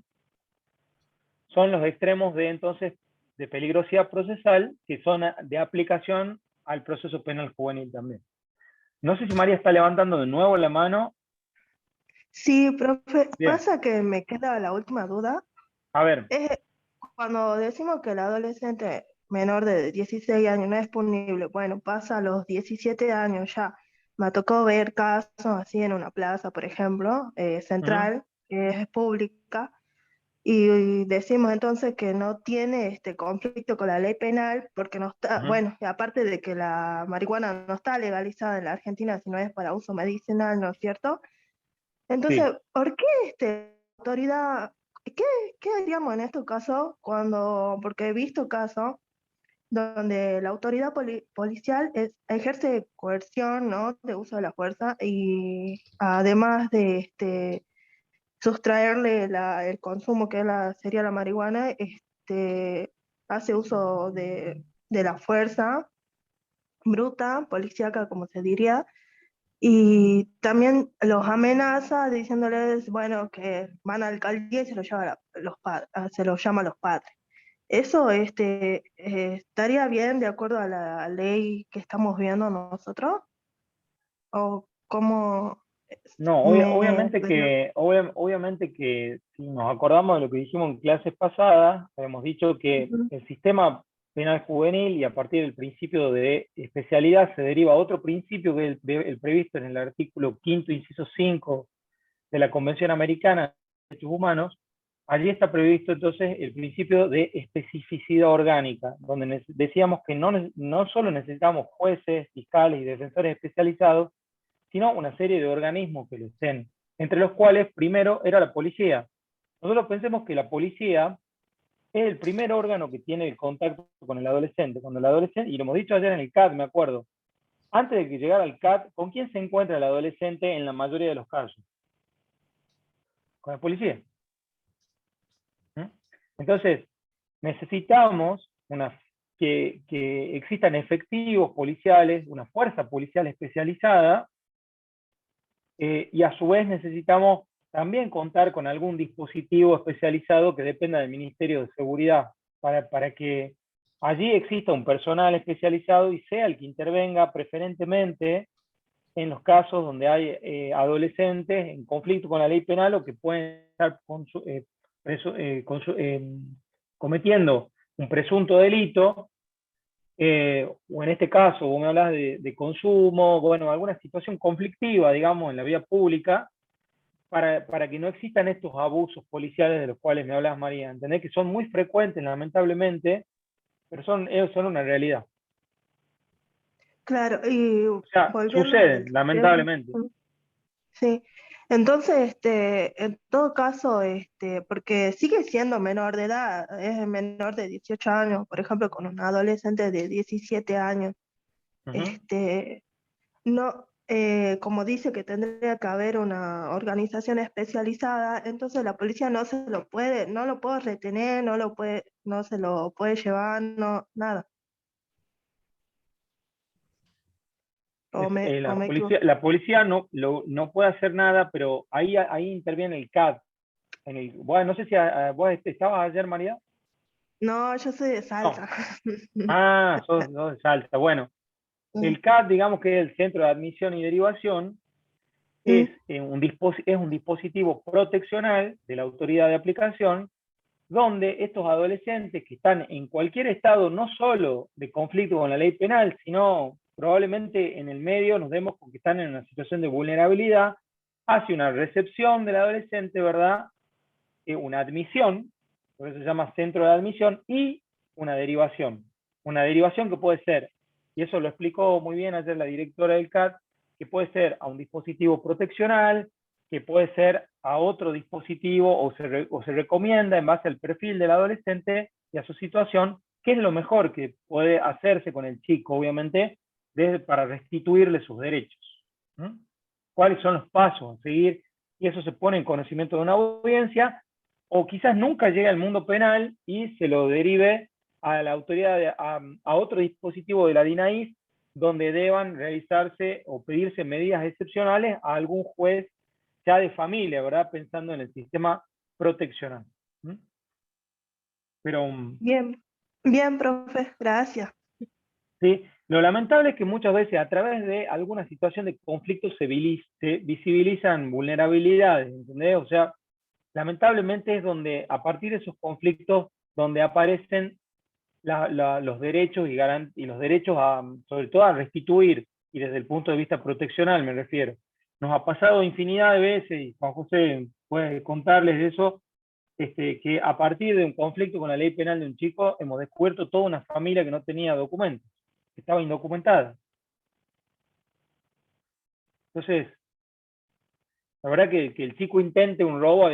son los extremos de entonces de peligrosidad procesal que son de aplicación al proceso penal juvenil también. No sé si María está levantando de nuevo la mano. Sí, profe, Bien, pasa que me queda la última duda. a ver, Es cuando decimos que el adolescente menor de 16 años no es punible, bueno, pasa a los 17 años ya. Me tocó ver casos así en una plaza, por ejemplo, central, que es pública, y decimos entonces que no tiene este conflicto con la ley penal porque no está, bueno, y aparte de que la marihuana no está legalizada en la Argentina, sino es para uso medicinal, ¿no es cierto? Entonces, sí. ¿por qué autoridad, qué, qué haríamos en estos casos cuando, porque he visto casos donde la autoridad policial ejerce coerción, ¿no? De uso de la fuerza y además de sustraerle el consumo que es sería la marihuana, hace uso de la fuerza bruta, policíaca, como se diría, y también los amenaza diciéndoles, bueno, que van a la alcaldía y se los llama se los llama a los padres. ¿Eso estaría bien de acuerdo a la ley que estamos viendo nosotros? ¿O cómo No, me podría... obviamente que si nos acordamos de lo que dijimos en clases pasadas, habíamos dicho que Ujú, el sistema penal juvenil y a partir del principio de especialidad se deriva otro principio que es el previsto en el artículo 5º, inciso 5 de la Convención Americana de Derechos Humanos. Allí está previsto entonces el principio de especificidad orgánica, donde decíamos que no solo necesitamos jueces, fiscales y defensores especializados, sino una serie de organismos que lo estén, entre los cuales primero era la policía. Nosotros pensemos que la policía es el primer órgano que tiene el contacto con el adolescente. Cuando el adolescente, y lo hemos dicho ayer en el CAT, me acuerdo, antes de que llegara al CAT, ¿con quién se encuentra el adolescente en la mayoría de los casos? Con la policía. Entonces, necesitamos que existan efectivos policiales, una fuerza policial especializada, y a su vez necesitamos también contar con algún dispositivo especializado que dependa del Ministerio de Seguridad, para que allí exista un personal especializado y sea el que intervenga preferentemente en los casos donde hay adolescentes en conflicto con la ley penal o que pueden estar cometiendo un presunto delito, o en este caso, vos me hablas de consumo, bueno, alguna situación conflictiva, digamos, en la vía pública, para que no existan estos abusos policiales de los cuales me hablas, María. ¿Entendés? Que son muy frecuentes, lamentablemente, pero son una realidad. Claro, y O sea, volviendo al suceden, tema, lamentablemente. sí. Entonces, en todo caso, porque sigue siendo menor de edad, es menor de 18 años, por ejemplo, con un adolescente de 17 años, Ujú. este, no, como dice que tendría que haber una organización especializada, entonces la policía no se lo puede, no lo puede retener, no se lo puede llevar, no, nada. O me equivoco. La policía no puede hacer nada, pero ahí interviene el CAD. Bueno, no sé si vos estabas ayer, María. No, yo soy de No. Salta. Ah, sos de Salta. Bueno, Mm, el CAD, digamos que es el Centro de Admisión y Derivación, mm, es un dispositivo proteccional de la autoridad de aplicación, donde estos adolescentes que están en cualquier estado, no solo de conflicto con la ley penal, sino probablemente en el medio nos demos con que están en una situación de vulnerabilidad, hace una recepción del adolescente, ¿verdad? Una admisión, por eso se llama centro de admisión, y una derivación. Una derivación que puede ser, y eso lo explicó muy bien ayer la directora del CAT, que puede ser a un dispositivo proteccional, que puede ser a otro dispositivo, o se recomienda en base al perfil del adolescente y a su situación, qué es lo mejor que puede hacerse con el chico, obviamente, para restituirle sus derechos. ¿Mm? ¿Cuáles son los pasos a seguir? Y eso se pone en conocimiento de una audiencia, o quizás nunca llegue al mundo penal y se lo derive a la autoridad, a otro dispositivo de la DINAIS, donde deban realizarse o pedirse medidas excepcionales a algún juez ya de familia, ¿verdad? Pensando en el sistema proteccional. ¿Mm? Pero Bien, bien, profe, gracias. ¿sí? Lo lamentable es que muchas veces a través de alguna situación de conflicto se visibilizan vulnerabilidades, ¿entendés? O sea, lamentablemente es donde, a partir de esos conflictos, donde aparecen los derechos y los derechos sobre todo a restituir, y desde el punto de vista proteccional me refiero. Nos ha pasado infinidad de veces, y Juan José puede contarles de eso, que a partir de un conflicto con la ley penal de un chico, hemos descubierto toda una familia que no tenía documentos, que estaba indocumentada. Entonces, la verdad que el chico intente un robo,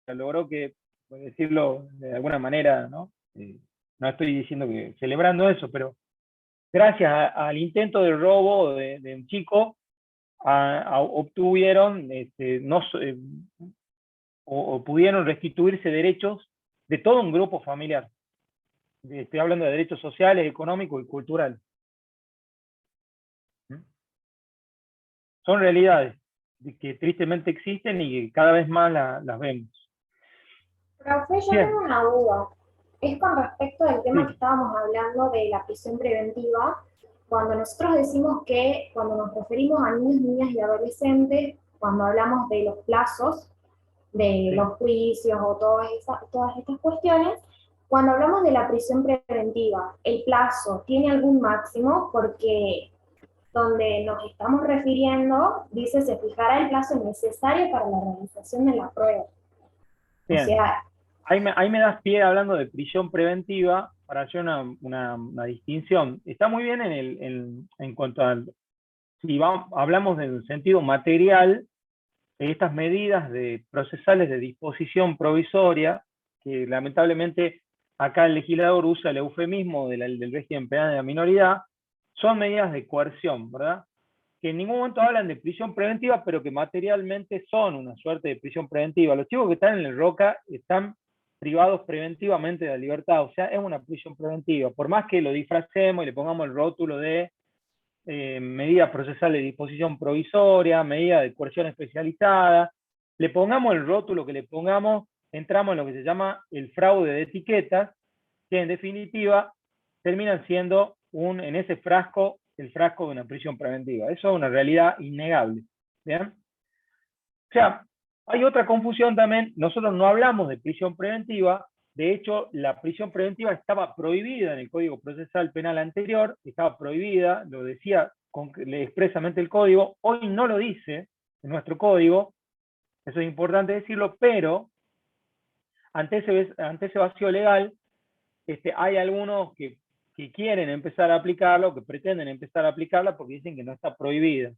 logró que, por decirlo de alguna manera, ¿no? No estoy diciendo que celebrando eso, pero gracias al intento de robo de un chico, obtuvieron, no, o pudieron restituirse derechos de todo un grupo familiar. Estoy hablando de derechos sociales, económicos y culturales. Son realidades que tristemente existen y que cada vez más las vemos. Profe, yo Bien. tengo una duda. Es con respecto del tema Sí. que estábamos hablando de la prisión preventiva. Cuando nosotros decimos que, cuando nos referimos a niños, niñas y adolescentes, cuando hablamos de los plazos, de Sí. los juicios o todas estas cuestiones, cuando hablamos de la prisión preventiva, ¿el plazo tiene algún máximo? Porque donde nos estamos refiriendo, dice, se fijará el plazo necesario para la realización de la prueba. Bien. O sea, Ahí me das pie hablando de prisión preventiva para hacer una distinción. Está muy bien en cuanto a, si hablamos del sentido material, estas medidas procesales de disposición provisoria, que lamentablemente acá el legislador usa el eufemismo del régimen penal de la minoridad, son medidas de coerción, ¿verdad? Que en ningún momento hablan de prisión preventiva, pero que materialmente son una suerte de prisión preventiva. Los chicos que están en el ROCA están privados preventivamente de la libertad, o sea, es una prisión preventiva. Por más que lo disfracemos y le pongamos el rótulo de medida procesal de disposición provisoria, medida de coerción especializada, le pongamos el rótulo que le pongamos, entramos en lo que se llama el fraude de etiquetas, que en definitiva terminan siendo en ese frasco, el frasco de una prisión preventiva. Eso es una realidad innegable. ¿Bien? O sea, hay otra confusión también. Nosotros no hablamos de prisión preventiva. De hecho, la prisión preventiva estaba prohibida en el Código Procesal Penal anterior, estaba prohibida, lo decía expresamente el Código. Hoy no lo dice en nuestro Código, eso es importante decirlo, pero ante ese vacío legal, hay algunos que quieren empezar a aplicarlo, que pretenden empezar a aplicarla porque dicen que no está prohibida.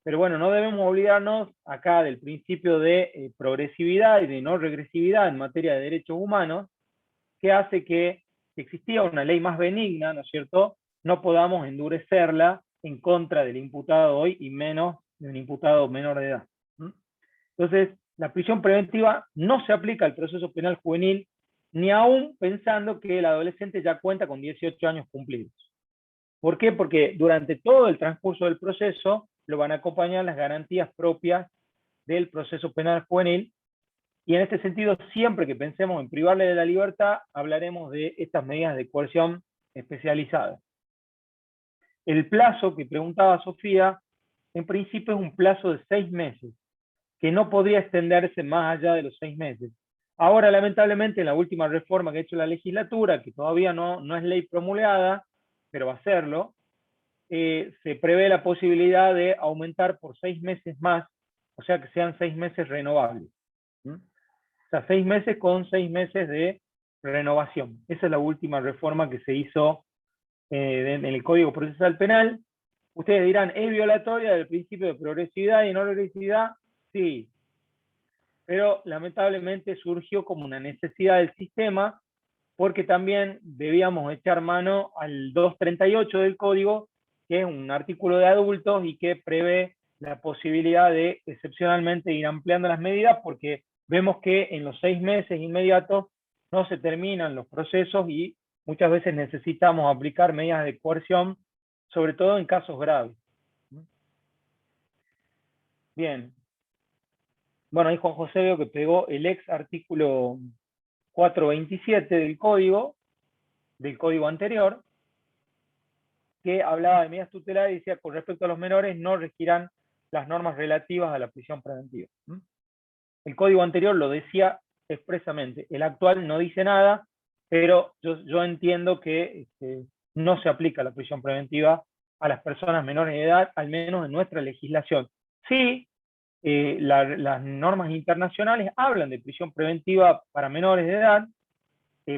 Pero bueno, no debemos olvidarnos acá del principio de progresividad y de no regresividad en materia de derechos humanos, que hace que, si existía una ley más benigna, ¿no es cierto?, no podamos endurecerla en contra del imputado hoy y menos de un imputado menor de edad. Entonces, la prisión preventiva no se aplica al proceso penal juvenil, ni aún pensando que el adolescente ya cuenta con 18 años cumplidos. ¿Por qué? Porque durante todo el transcurso del proceso lo van a acompañar las garantías propias del proceso penal juvenil, y en este sentido, siempre que pensemos en privarle de la libertad, hablaremos de estas medidas de coerción especializadas. El plazo que preguntaba Sofía, en principio es un plazo de 6 meses, que no podría extenderse más allá de los 6 meses. Ahora, lamentablemente, en la última reforma que ha hecho la legislatura, que todavía no es ley promulgada, pero va a serlo, se prevé la posibilidad de aumentar por 6 meses más, o sea que sean 6 meses renovables. O sea, 6 meses con 6 meses de renovación. Esa es la última reforma que se hizo en el Código Procesal Penal. Ustedes dirán, ¿es violatoria del principio de progresividad y no regresividad? Sí. Pero lamentablemente surgió como una necesidad del sistema, porque también debíamos echar mano al 238 del Código, que es un artículo de adultos y que prevé la posibilidad de excepcionalmente ir ampliando las medidas, porque vemos que en los 6 meses inmediatos no se terminan los procesos y muchas veces necesitamos aplicar medidas de coerción, sobre todo en casos graves. Bien. Bueno, ahí Juan José veo que pegó el ex artículo 427 del código anterior, que hablaba de medidas tutelares y decía, con respecto a los menores, no regirán las normas relativas a la prisión preventiva. El código anterior lo decía expresamente, el actual no dice nada, pero yo entiendo que no se aplica la prisión preventiva a las personas menores de edad, al menos en nuestra legislación. Sí, las normas internacionales hablan de prisión preventiva para menores de edad.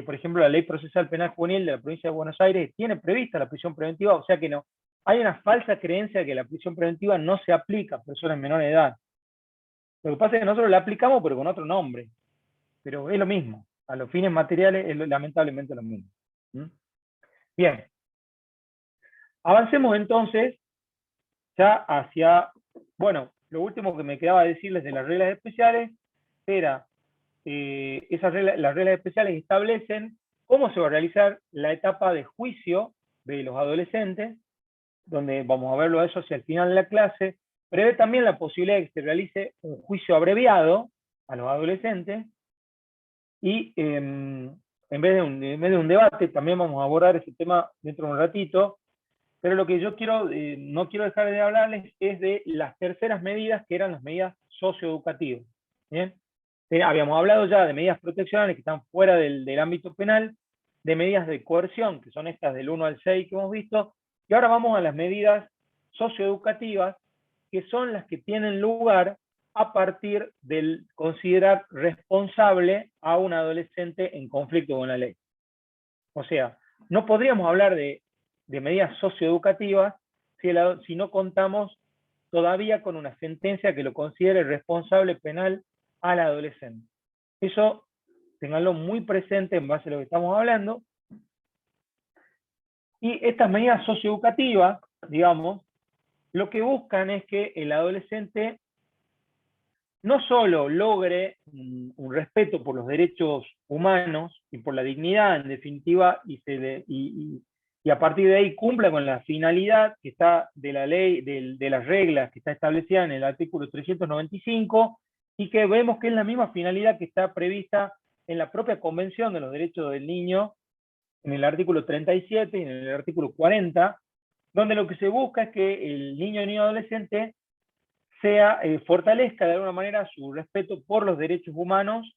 Por ejemplo, la Ley Procesal Penal Juvenil de la Provincia de Buenos Aires tiene prevista la prisión preventiva, o sea que no. Hay una falsa creencia de que la prisión preventiva no se aplica a personas menores de edad. Lo que pasa es que nosotros la aplicamos, pero con otro nombre. Pero es lo mismo. A los fines materiales es lamentablemente lo mismo. Bien. Avancemos entonces ya hacia, bueno, lo último que me quedaba decirles de las reglas especiales era, las reglas especiales establecen cómo se va a realizar la etapa de juicio de los adolescentes, donde vamos a verlo eso hacia el final de la clase. Prevé también la posibilidad de que se realice un juicio abreviado a los adolescentes, y en vez de un debate, también vamos a abordar ese tema dentro de un ratito, pero lo que yo no quiero dejar de hablarles es de las terceras medidas, que eran las medidas socioeducativas. ¿Bien? Habíamos hablado ya de medidas proteccionales que están fuera del ámbito penal, de medidas de coerción, que son estas del 1 al 6 que hemos visto, y ahora vamos a las medidas socioeducativas, que son las que tienen lugar a partir del considerar responsable a un adolescente en conflicto con la ley. O sea, no podríamos hablar de medidas socioeducativas si no contamos todavía con una sentencia que lo considere responsable penal al adolescente. Eso, ténganlo muy presente en base a lo que estamos hablando. Y estas medidas socioeducativas, digamos, lo que buscan es que el adolescente no solo logre un respeto por los derechos humanos y por la dignidad, en definitiva, y a partir de ahí cumpla con la finalidad que está de la ley, de las reglas que está establecida en el artículo 395, y que vemos que es la misma finalidad que está prevista en la propia Convención de los Derechos del Niño, en el artículo 37 y en el artículo 40, donde lo que se busca es que el niño y adolescente fortalezca de alguna manera su respeto por los derechos humanos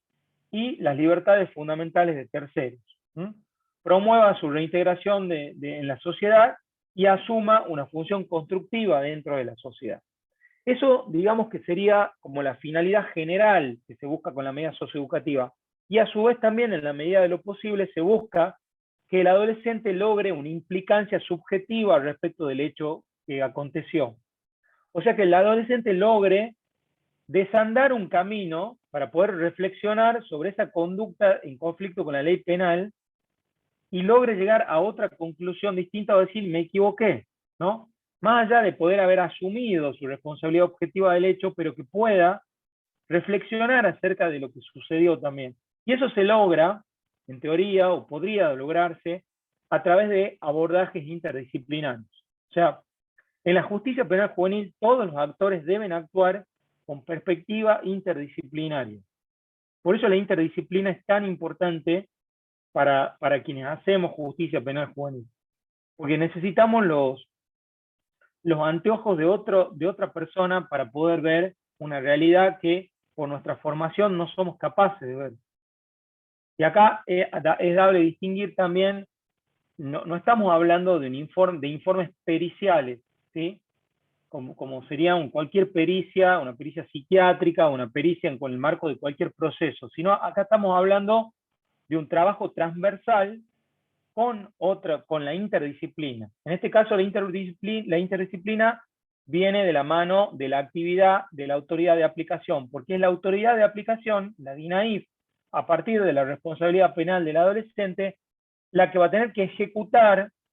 y las libertades fundamentales de terceros. Promueva su reintegración en la sociedad y asuma una función constructiva dentro de la sociedad. Eso, digamos que sería como la finalidad general que se busca con la medida socioeducativa. Y a su vez también, en la medida de lo posible, se busca que el adolescente logre una implicancia subjetiva respecto del hecho que aconteció. O sea, que el adolescente logre desandar un camino para poder reflexionar sobre esa conducta en conflicto con la ley penal y logre llegar a otra conclusión distinta o decir, me equivoqué, ¿no? Más allá de poder haber asumido su responsabilidad objetiva del hecho, pero que pueda reflexionar acerca de lo que sucedió también. Y eso se logra, en teoría, o podría lograrse, a través de abordajes interdisciplinarios. O sea, en la justicia penal juvenil todos los actores deben actuar con perspectiva interdisciplinaria. Por eso la interdisciplina es tan importante para quienes hacemos justicia penal juvenil. Porque necesitamos los anteojos de otra persona para poder ver una realidad que por nuestra formación no somos capaces de ver. Y acá es dable distinguir también, no estamos hablando de informes periciales, ¿sí? Como sería cualquier pericia, una pericia psiquiátrica, una pericia con el marco de cualquier proceso, sino acá estamos hablando de un trabajo transversal con la interdisciplina. En este caso, la interdisciplina viene de la mano de la actividad de la autoridad de aplicación, porque es la autoridad de aplicación, la DINAIF, a partir de la responsabilidad penal del adolescente, la que va a tener que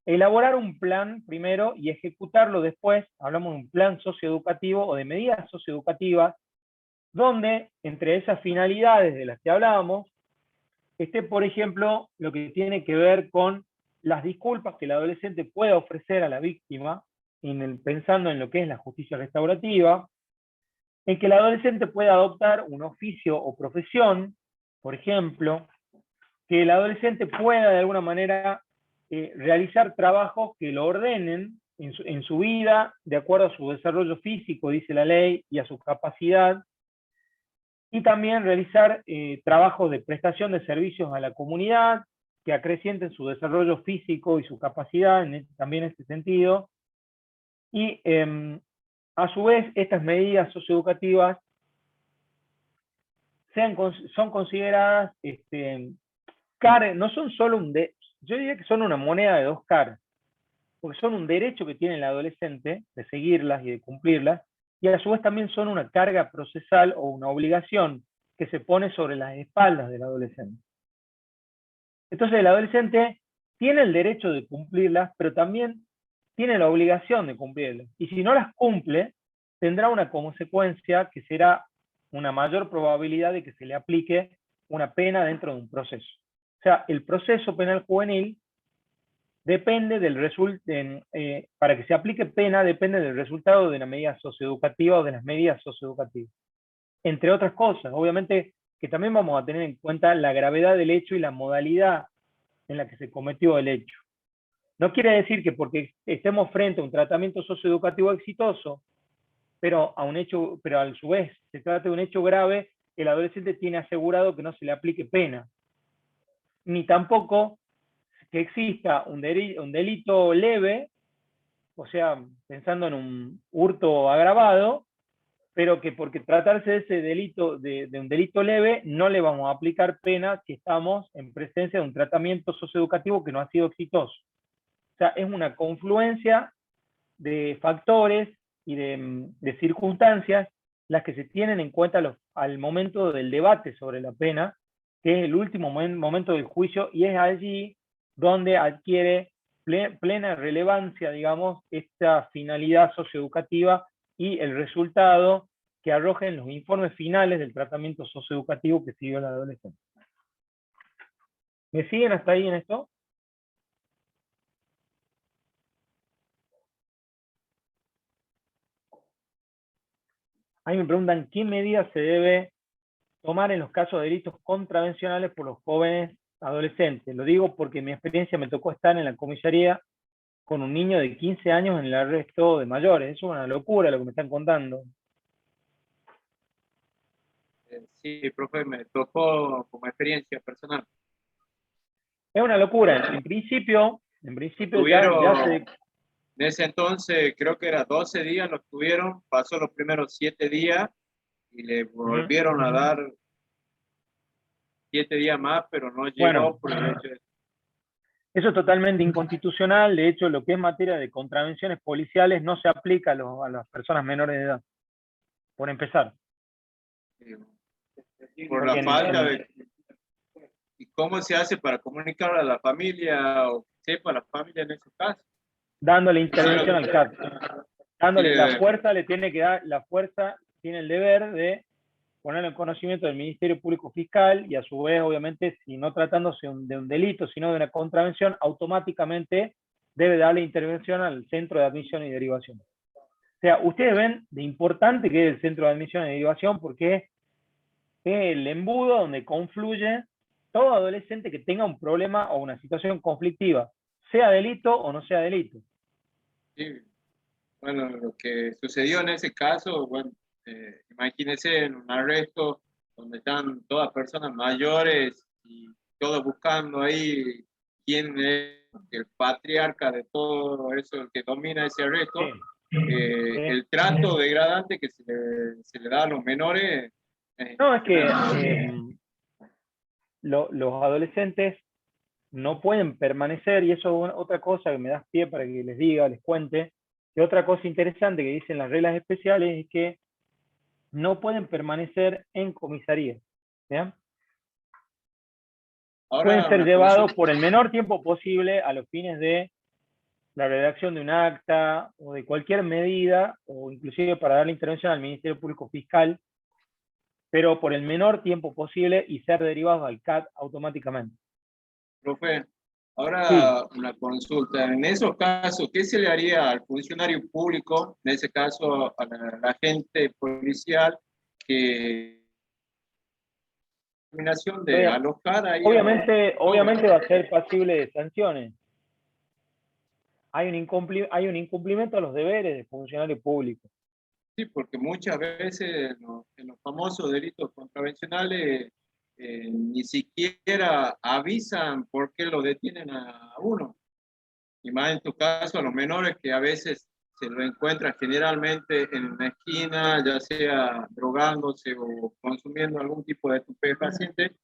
elaborar un plan primero y ejecutarlo después. Hablamos de un plan socioeducativo o de medidas socioeducativas, donde entre esas finalidades de las que hablábamos, esté, por ejemplo, lo que tiene que ver con las disculpas que el adolescente pueda ofrecer a la víctima, pensando en lo que es la justicia restaurativa, en que el adolescente pueda adoptar un oficio o profesión, por ejemplo, que el adolescente pueda de alguna manera realizar trabajos que lo ordenen en su vida, de acuerdo a su desarrollo físico, dice la ley, y a su capacidad, y también realizar trabajos de prestación de servicios a la comunidad, que acrecienten su desarrollo físico y su capacidad, también en este sentido, y a su vez estas medidas socioeducativas son consideradas, no son solo yo diría que son una moneda de dos caras, porque son un derecho que tiene el adolescente de seguirlas y de cumplirlas, y a su vez también son una carga procesal o una obligación que se pone sobre las espaldas del adolescente. Entonces el adolescente tiene el derecho de cumplirlas, pero también tiene la obligación de cumplirlas. Y si no las cumple, tendrá una consecuencia que será una mayor probabilidad de que se le aplique una pena dentro de un proceso. O sea, el proceso penal juvenil depende para que se aplique pena, depende del resultado de una medida socioeducativa o de las medidas socioeducativas. Entre otras cosas, obviamente que también vamos a tener en cuenta la gravedad del hecho y la modalidad en la que se cometió el hecho. No quiere decir que porque estemos frente a un tratamiento socioeducativo exitoso, pero a su vez se trata de un hecho grave, el adolescente tiene asegurado que no se le aplique pena. Ni tampoco que exista un delito leve, o sea, pensando en un hurto agravado, pero que porque tratarse de ese delito, de un delito leve, no le vamos a aplicar pena si estamos en presencia de un tratamiento socioeducativo que no ha sido exitoso. O sea, es una confluencia de factores y de circunstancias las que se tienen en cuenta al momento del debate sobre la pena, que es el último momento del juicio, y es allí donde adquiere plena relevancia, digamos, esta finalidad socioeducativa y el resultado que arrojen los informes finales del tratamiento socioeducativo que siguió el adolescente. ¿Me siguen hasta ahí en esto? Ahí me preguntan qué medidas se debe tomar en los casos de delitos contravencionales por los jóvenes adolescentes. Lo digo porque en mi experiencia me tocó estar en la comisaría con un niño de 15 años en el arresto de mayores. Es una locura lo que me están contando. Sí, profe, me tocó como experiencia personal. Es una locura. En principio Tuvieron, ya en ese entonces creo que era 12 días, los tuvieron, pasó los primeros 7 días y le volvieron a dar 7 días más, pero no llegó. Bueno, por el hecho de... Eso es totalmente inconstitucional. De hecho, lo que es materia de contravenciones policiales no se aplica a las personas menores de edad, por empezar. Por la falta de... ¿Y cómo se hace para comunicar a la familia o que sepa la familia en esos casos? Dándole intervención al CAT. Dándole la fuerza, la fuerza tiene el deber de ponerlo en conocimiento del Ministerio Público Fiscal y a su vez, obviamente, si no tratándose de un delito, sino de una contravención, automáticamente debe darle intervención al centro de admisión y derivación. O sea, ustedes ven de importante que es el centro de admisión y derivación porque es el embudo donde confluye todo adolescente que tenga un problema o una situación conflictiva, sea delito o no sea delito. Sí. Bueno, lo que sucedió en ese caso, bueno, imagínense en un arresto donde están todas personas mayores y todos buscando ahí quién es el patriarca de todo eso, el que domina ese arresto. Sí. El trato degradante que se le da a los menores. No, es que los adolescentes no pueden permanecer, y eso es otra cosa que me das pie para que les diga, les cuente, que otra cosa interesante que dicen las reglas especiales es que no pueden permanecer en comisaría. ¿Ya? Pueden ser llevados por el menor tiempo posible a los fines de la redacción de un acta o de cualquier medida, o inclusive para dar la intervención al Ministerio Público Fiscal, pero por el menor tiempo posible y ser derivados al CAT automáticamente. Profe, ahora sí. Una consulta. En esos casos, ¿qué se le haría al funcionario público, en ese caso al agente policial, que determinación de alojar ahí. Obviamente va a ser pasible de sanciones. Hay un incumplimiento a los deberes de funcionario público. Sí, porque muchas veces en los famosos delitos contravencionales ni siquiera avisan por qué lo detienen a uno. Y más en tu caso, a los menores que a veces se lo encuentran generalmente en una esquina, ya sea drogándose o consumiendo algún tipo de estupefaciente,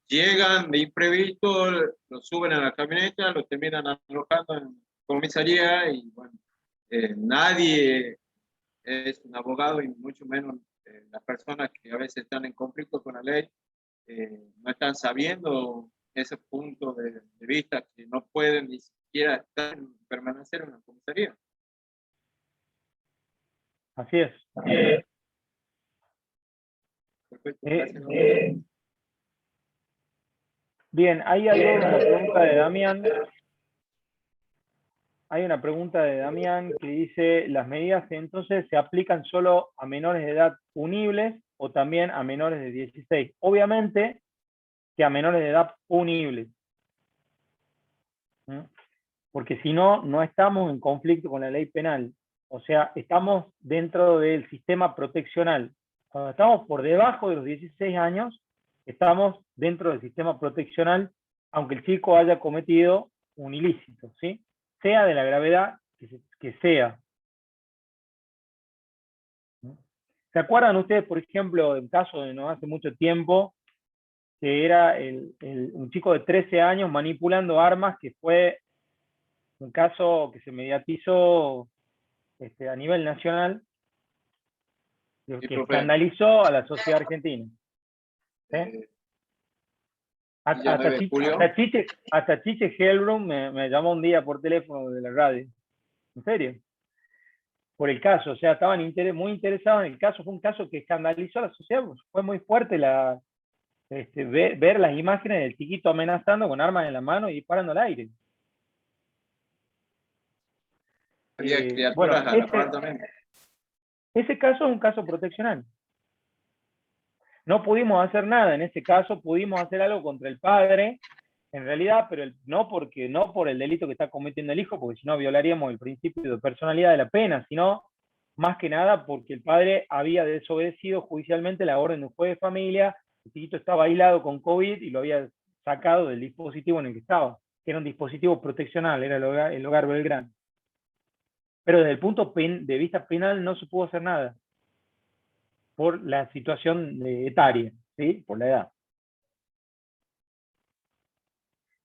llegan de imprevisto, lo suben a la camioneta, lo terminan alojando en comisaría y bueno, nadie es un abogado y mucho menos las personas que a veces están en conflicto con la ley, no están sabiendo ese punto de vista que no pueden ni siquiera permanecer en la comisaría. Así es. Perfecto, bien, ahí hay una pregunta de Damián. Hay una pregunta de Damián que dice, ¿las medidas entonces se aplican solo a menores de edad punibles o también a menores de 16? Obviamente que a menores de edad punibles. Porque si no, no estamos en conflicto con la ley penal. O sea, estamos dentro del sistema proteccional. Cuando estamos por debajo de los 16 años, estamos dentro del sistema proteccional, aunque el chico haya cometido un ilícito, ¿sí? Sea de la gravedad que sea. ¿Se acuerdan ustedes, por ejemplo, del caso de no hace mucho tiempo, que era un chico de 13 años manipulando armas, que fue un caso que se mediatizó a nivel nacional, que escandalizó a la sociedad argentina? ¿Sí? Hasta Chiche Hellblum me llamó un día por teléfono de la radio. ¿En serio? Por el caso, o sea, estaban muy interesados en el caso. Fue un caso que escandalizó a la sociedad. Fue muy fuerte ver las imágenes del chiquito amenazando con armas en la mano y disparando al aire. Bueno, ese caso es un caso proteccional. No pudimos hacer nada en ese caso, pudimos hacer algo contra el padre, en realidad, pero no por el delito que está cometiendo el hijo, porque si no violaríamos el principio de personalidad de la pena, sino más que nada porque el padre había desobedecido judicialmente la orden de un juez de familia, el chiquito estaba aislado con COVID y lo había sacado del dispositivo en el que estaba, que era un dispositivo proteccional, era el hogar Belgrano. Pero desde el punto de vista penal no se pudo hacer nada por la situación etaria, ¿sí? Por la edad.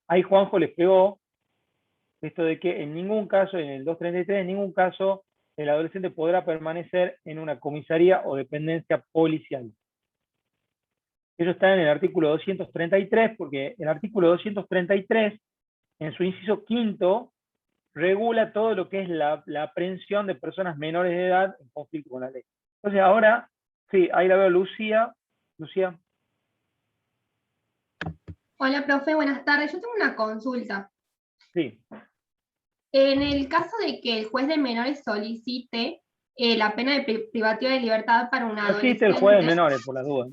Ahí Juanjo les pegó esto de que en ningún caso, en el 233, en ningún caso el adolescente podrá permanecer en una comisaría o dependencia policial. Eso está en el artículo 233, porque el artículo 233, en su inciso quinto, regula todo lo que es la aprehensión de personas menores de edad en conflicto con la ley. Entonces ahora, sí, ahí la veo Lucía. Lucía. Hola, profe, buenas tardes. Yo tengo una consulta. Sí. En el caso de que el juez de menores solicite la pena de privativa de libertad para una adolescente... No existe el juez de menores, por las dudas.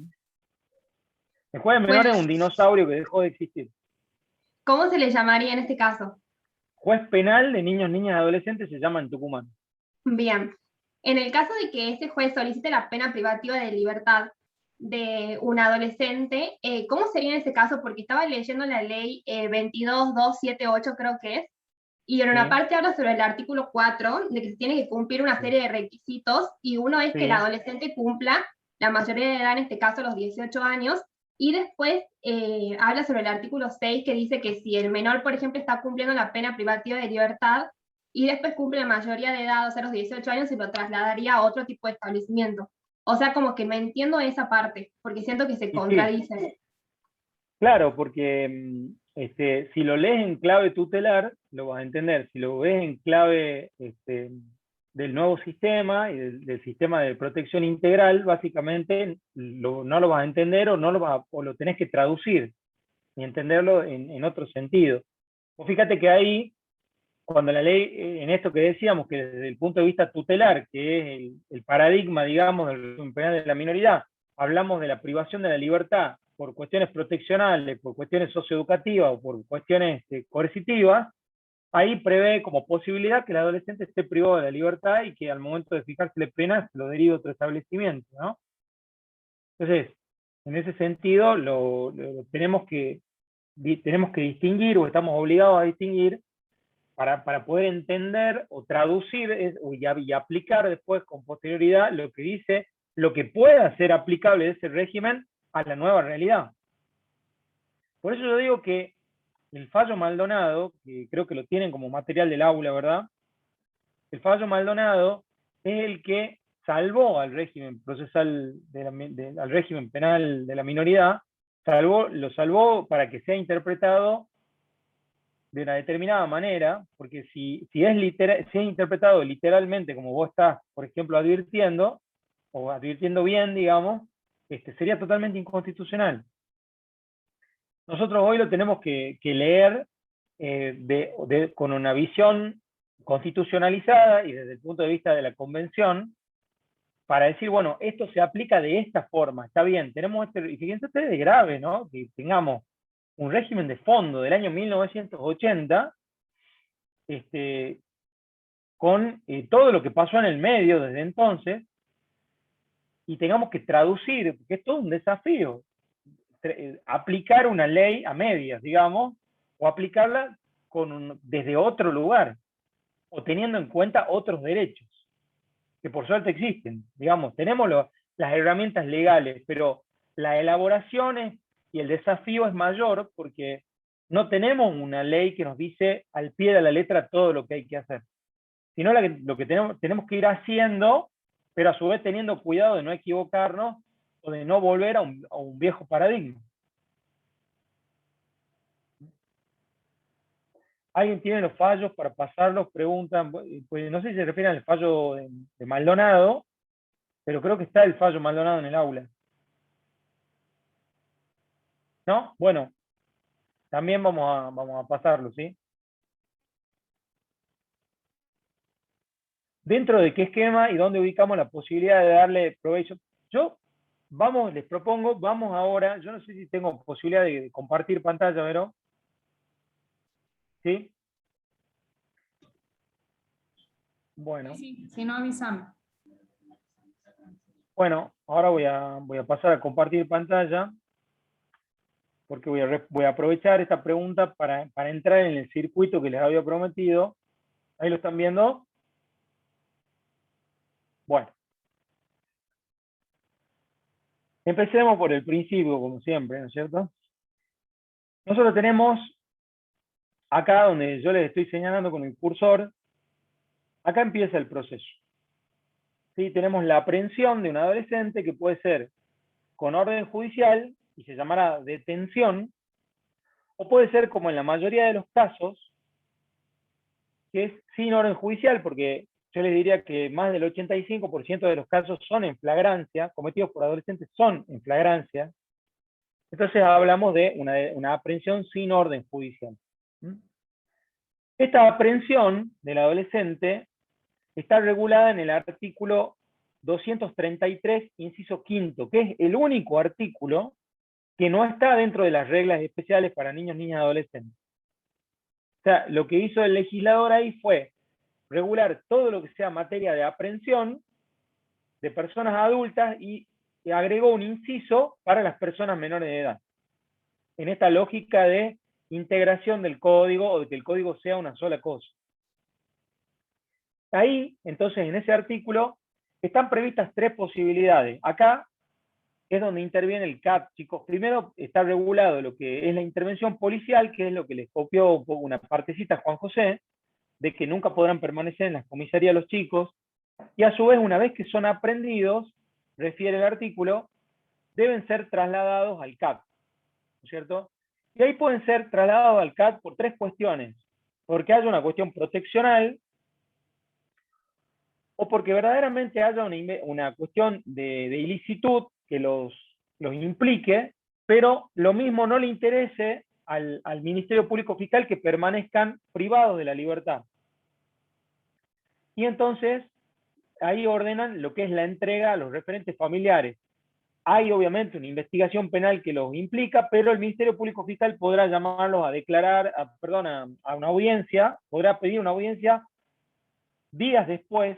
El juez de menores es un dinosaurio que dejó de existir. ¿Cómo se le llamaría en este caso? Juez penal de niños, niñas y adolescentes se llama en Tucumán. Bien. En el caso de que este juez solicite la pena privativa de libertad de un adolescente, ¿cómo sería en ese caso? Porque estaba leyendo la ley 22.278, creo que es, y en una parte habla sobre el artículo 4, de que se tiene que cumplir una serie de requisitos, y uno es que el adolescente cumpla la mayoría de edad, en este caso los 18 años, y después habla sobre el artículo 6, que dice que si el menor, por ejemplo, está cumpliendo la pena privativa de libertad, y después cumple la mayoría de edad, o sea, los 18 años, se lo trasladaría a otro tipo de establecimiento. O sea, como que me entiendo esa parte, porque siento que se contradicen. Sí. Claro, porque si lo lees en clave tutelar, lo vas a entender. Si lo ves en clave del nuevo sistema y del sistema de protección integral, básicamente no lo vas a entender o lo tenés que traducir y entenderlo en otro sentido. Pues fíjate que ahí, cuando la ley, en esto que decíamos, que desde el punto de vista tutelar, que es el paradigma, digamos, del régimen penal de la minoridad, hablamos de la privación de la libertad por cuestiones proteccionales, por cuestiones socioeducativas o por cuestiones coercitivas, ahí prevé como posibilidad que el adolescente esté privado de la libertad y que al momento de fijársele pena se lo derive a otro establecimiento, ¿no? Entonces, en ese sentido, tenemos que distinguir, o estamos obligados a distinguir, para poder entender o traducir y aplicar después con posterioridad lo que dice, lo que pueda ser aplicable de ese régimen a la nueva realidad. Por eso yo digo que el fallo Maldonado, que creo que lo tienen como material del aula, ¿verdad? El fallo Maldonado es el que salvó al régimen procesal, al régimen penal de la minoridad, lo salvó para que sea interpretado de una determinada manera, porque si es interpretado literalmente como vos estás, por ejemplo, advirtiendo, o advirtiendo bien, digamos, sería totalmente inconstitucional. Nosotros hoy lo tenemos que leer con una visión constitucionalizada y desde el punto de vista de la convención, para decir, bueno, esto se aplica de esta forma, está bien, tenemos y fíjense ustedes, es grave, ¿no? Que tengamos un régimen de fondo del año 1980, con todo lo que pasó en el medio desde entonces, y tengamos que traducir, porque es todo un desafío, aplicar una ley a medias, digamos, o aplicarla desde otro lugar, o teniendo en cuenta otros derechos, que por suerte existen, digamos, tenemos las herramientas legales, pero la elaboración y el desafío es mayor porque no tenemos una ley que nos dice al pie de la letra todo lo que hay que hacer, sino lo que tenemos que ir haciendo, pero a su vez teniendo cuidado de no equivocarnos o de no volver a un viejo paradigma. ¿Alguien tiene los fallos para pasarlos? Preguntan, pues no sé si se refieren al fallo de Maldonado, pero creo que está el fallo Maldonado en el aula. ¿No? Bueno, también vamos a pasarlo, ¿sí? ¿Dentro de qué esquema y dónde ubicamos la posibilidad de darle provecho? Les propongo, vamos ahora, yo no sé si tengo posibilidad de compartir pantalla, ¿verdad? ¿Sí? Bueno. Sí, si no, avísame. Bueno, ahora voy a pasar a compartir pantalla, porque voy a aprovechar esta pregunta para entrar en el circuito que les había prometido. ¿Ahí lo están viendo? Bueno. Empecemos por el principio, como siempre, ¿no es cierto? Nosotros tenemos acá, donde yo les estoy señalando con el cursor, acá empieza el proceso. ¿Sí? Tenemos la aprehensión de un adolescente que puede ser con orden judicial y se llamará detención, o puede ser, como en la mayoría de los casos, que es sin orden judicial, porque yo les diría que más del 85% de los casos son en flagrancia, cometidos por adolescentes son en flagrancia. Entonces hablamos de una aprehensión sin orden judicial. Esta aprehensión del adolescente está regulada en el artículo 233, inciso quinto, que es el único artículo que no está dentro de las reglas especiales para niños, niñas y adolescentes. O sea, lo que hizo el legislador ahí fue regular todo lo que sea materia de aprehensión de personas adultas y agregó un inciso para las personas menores de edad. En esta lógica de integración del código, o de que el código sea una sola cosa. Ahí, entonces, en ese artículo, están previstas tres posibilidades. Acá es donde interviene el CAT, chicos. Primero está regulado lo que es la intervención policial, que es lo que les copió una partecita a Juan José, de que nunca podrán permanecer en las comisarías los chicos, y a su vez, una vez que son aprehendidos, refiere el artículo, deben ser trasladados al CAT, ¿no es cierto? Y ahí pueden ser trasladados al CAT por tres cuestiones. Porque haya una cuestión proteccional, o porque verdaderamente haya una cuestión de ilicitud que los implique, pero lo mismo no le interese al Ministerio Público Fiscal que permanezcan privados de la libertad. Y entonces, ahí ordenan lo que es la entrega a los referentes familiares. hay obviamente una investigación penal que los implica, pero el Ministerio Público Fiscal podrá llamarlos a declarar, a una audiencia, podrá pedir una audiencia días después,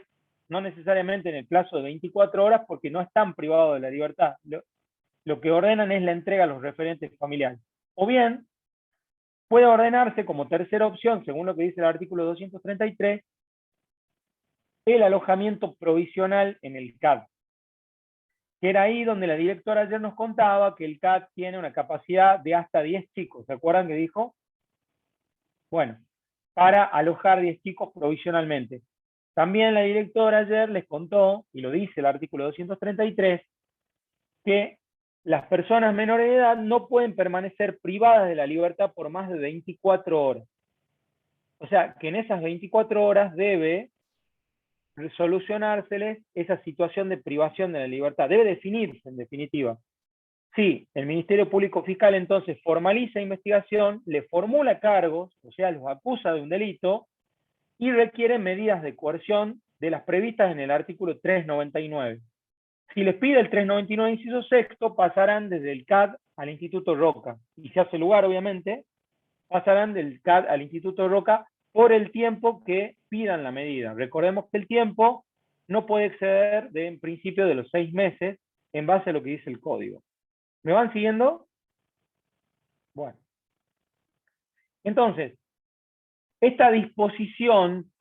no necesariamente en el plazo de 24 horas, porque no están privados de la libertad. Lo que ordenan es la entrega a los referentes familiares. O bien, puede ordenarse como tercera opción, según lo que dice el artículo 233, el alojamiento provisional en el CAD. Que era ahí donde la directora ayer nos contaba que el CAD tiene una capacidad de hasta 10 chicos. ¿Se acuerdan que dijo? Bueno, para alojar 10 chicos provisionalmente. También la directora ayer les contó, y lo dice el artículo 233, que las personas menores de edad no pueden permanecer privadas de la libertad por más de 24 horas. O sea, que en esas 24 horas debe solucionárseles esa situación de privación de la libertad. Debe definirse, en definitiva. Sí, el Ministerio Público Fiscal entonces formaliza investigación, le formula cargos, o sea, los acusa de un delito, y requiere medidas de coerción de las previstas en el artículo 399. Si les pide el 399 inciso sexto, pasarán desde el CAD al Instituto Roca. Y si hace lugar, obviamente, pasarán del CAD al Instituto Roca por el tiempo que pidan la medida. Recordemos que el tiempo no puede exceder en principio de los 6 meses en base a lo que dice el código. ¿Me van siguiendo? Bueno. Entonces, esta disposición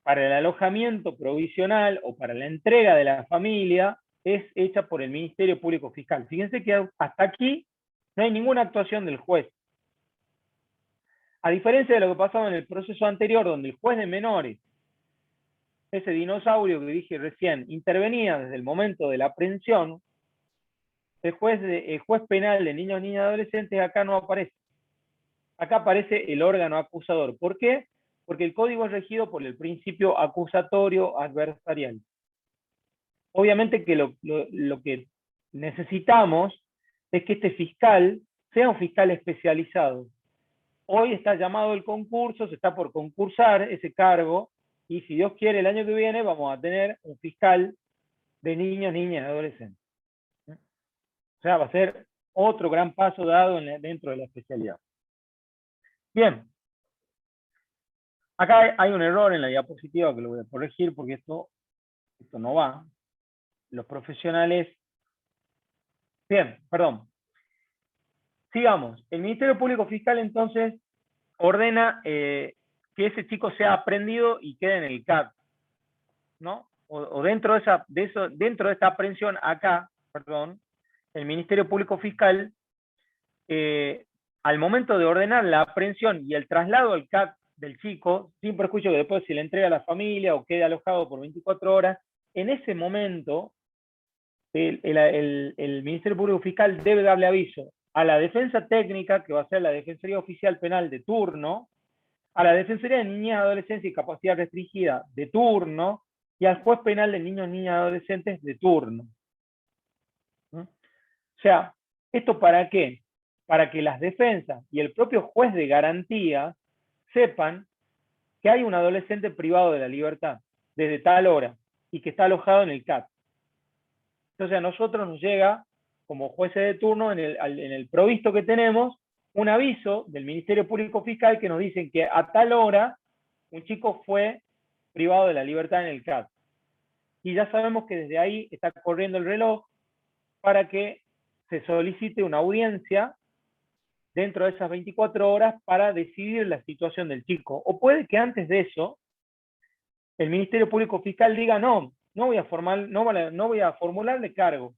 para el alojamiento provisional o para la entrega de la familia es hecha por el Ministerio Público Fiscal. Fíjense que hasta aquí no hay ninguna actuación del juez. A diferencia de lo que pasaba en el proceso anterior, donde el juez de menores, ese dinosaurio que dije recién, intervenía desde el momento de la aprehensión, el juez penal de niños, niñas y adolescentes acá no aparece. Acá aparece el órgano acusador. ¿Por qué? Porque el código es regido por el principio acusatorio adversarial. Obviamente que lo que necesitamos es que este fiscal sea un fiscal especializado. Hoy está llamado el concurso, se está por concursar ese cargo, y si Dios quiere el año que viene vamos a tener un fiscal de niños, niñas y adolescentes. O sea, va a ser otro gran paso dado dentro de la especialidad. Bien. Acá hay un error en la diapositiva que lo voy a corregir porque esto no va. Los profesionales... Bien, perdón. Sigamos. El Ministerio Público Fiscal entonces ordena que ese chico sea aprehendido y quede en el CAD, ¿no? O dentro de esta aprehensión acá, perdón, el Ministerio Público Fiscal, al momento de ordenar la aprehensión y el traslado al CAD del chico, sin perjuicio que después se le entrega a la familia o quede alojado por 24 horas, en ese momento el Ministerio Público Fiscal debe darle aviso a la defensa técnica, que va a ser la Defensoría Oficial Penal de turno, a la Defensoría de Niñez, Adolescencia y Capacidad Restringida de turno, y al juez penal de niños, niñas y adolescentes de turno. ¿Mm? O sea, ¿esto para qué? Para que las defensas y el propio juez de garantía sepan que hay un adolescente privado de la libertad desde tal hora y que está alojado en el CAD. Entonces a nosotros nos llega, como jueces de turno, en el provisto que tenemos, un aviso del Ministerio Público Fiscal que nos dicen que a tal hora un chico fue privado de la libertad en el CAD. Y ya sabemos que desde ahí está corriendo el reloj para que se solicite una audiencia dentro de esas 24 horas para decidir la situación del chico. O puede que antes de eso el Ministerio Público Fiscal diga no voy a formularle cargos,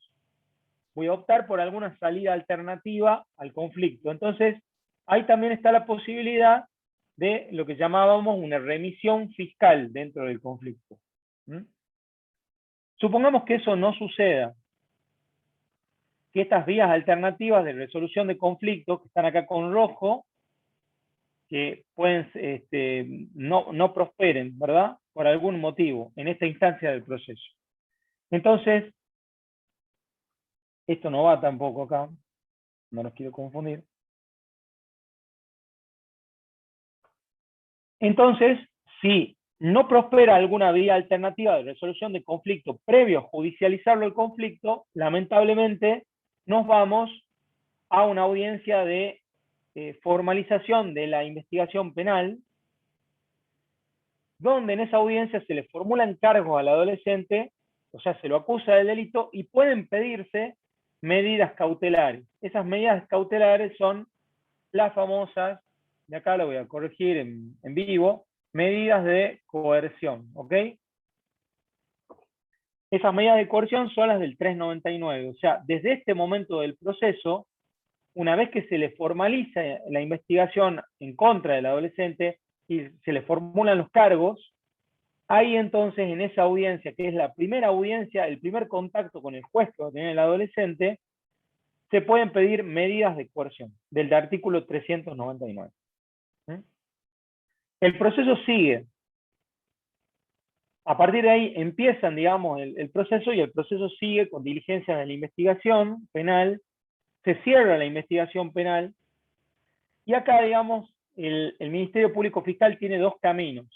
voy a optar por alguna salida alternativa al conflicto. Entonces, ahí también está la posibilidad de lo que llamábamos una remisión fiscal dentro del conflicto. Supongamos que eso no suceda, que estas vías alternativas de resolución de conflictos, que están acá con rojo, que pueden no prosperen, ¿verdad? Por algún motivo, en esta instancia del proceso. Entonces, esto no va tampoco acá, no los quiero confundir. Entonces, si no prospera alguna vía alternativa de resolución de conflicto previo a judicializarlo el conflicto, lamentablemente nos vamos a una audiencia de formalización de la investigación penal, donde en esa audiencia se le formulan cargos al adolescente, o sea, se lo acusa del delito y pueden pedirse medidas cautelares. Esas medidas cautelares son las famosas, de acá lo voy a corregir en vivo, medidas de coerción, ¿ok? Esas medidas de coerción son las del 399, o sea, desde este momento del proceso, una vez que se le formaliza la investigación en contra del adolescente y se le formulan los cargos, ahí entonces en esa audiencia, que es la primera audiencia, el primer contacto con el juez que va a tener el adolescente, se pueden pedir medidas de coerción, del artículo 399. El proceso sigue. A partir de ahí empiezan, digamos, el proceso, y el proceso sigue con diligencias de la investigación penal, se cierra la investigación penal, y acá, digamos, el Ministerio Público Fiscal tiene dos caminos.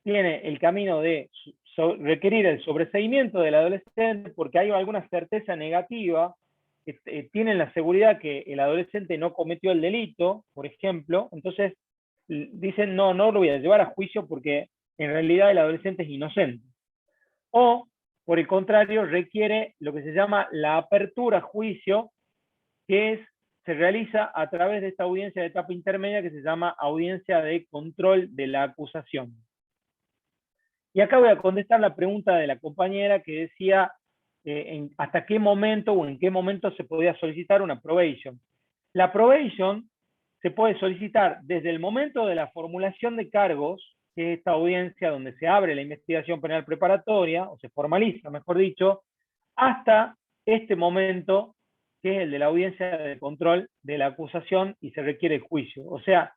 Tiene el camino de requerir el sobreseimiento del adolescente porque hay alguna certeza negativa, tienen la seguridad que el adolescente no cometió el delito, por ejemplo, entonces dicen, no lo voy a llevar a juicio porque en realidad el adolescente es inocente. O, por el contrario, requiere lo que se llama la apertura a juicio, que se realiza a través de esta audiencia de etapa intermedia que se llama audiencia de control de la acusación. Y acá voy a contestar la pregunta de la compañera que decía hasta qué momento o en qué momento se podía solicitar una probation. La probation se puede solicitar desde el momento de la formulación de cargos, que es esta audiencia donde se abre la investigación penal preparatoria, o se formaliza, mejor dicho, hasta este momento, que es el de la audiencia de control de la acusación y se requiere el juicio. O sea,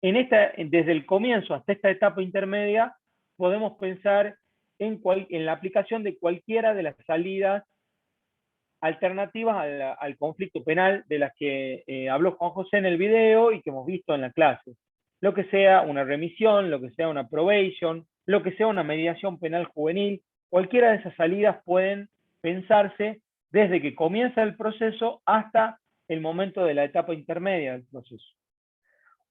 desde el comienzo hasta esta etapa intermedia, podemos pensar en la aplicación de cualquiera de las salidas alternativas al conflicto penal de las que habló Juan José en el video y que hemos visto en la clase. Lo que sea una remisión, lo que sea una probation, lo que sea una mediación penal juvenil, cualquiera de esas salidas pueden pensarse desde que comienza el proceso hasta el momento de la etapa intermedia del proceso.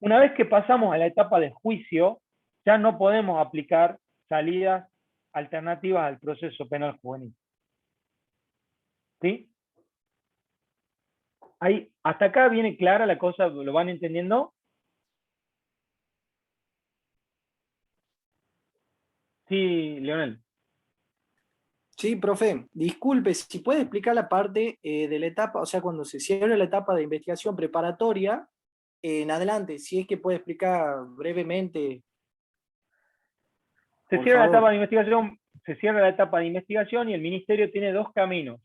Una vez que pasamos a la etapa de juicio, ya no podemos aplicar salidas alternativas al proceso penal juvenil. ¿Sí? Ahí, hasta acá viene clara la cosa, ¿lo van entendiendo? Sí, Leonel. Sí, profe, disculpe, si puede explicar la parte de la etapa, o sea, cuando se cierra la etapa de investigación preparatoria, en adelante, si es que puede explicar brevemente. Se cierra la etapa de investigación, se cierra la etapa de investigación y el ministerio tiene dos caminos.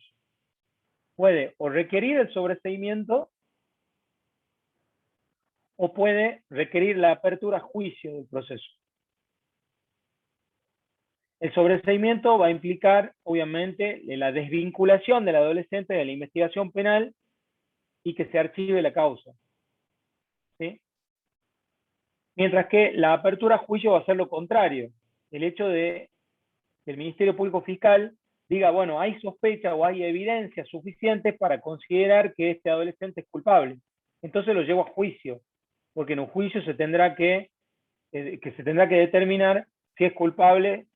Puede o requerir el sobreseimiento o puede requerir la apertura a juicio del proceso. El sobreseimiento va a implicar, obviamente, la desvinculación del adolescente de la investigación penal y que se archive la causa. ¿Sí? Mientras que la apertura a juicio va a ser lo contrario. El hecho de que el Ministerio Público Fiscal diga, bueno, hay sospecha o hay evidencia suficiente para considerar que este adolescente es culpable. Entonces lo llevo a juicio, porque en un juicio se tendrá que determinar si es culpable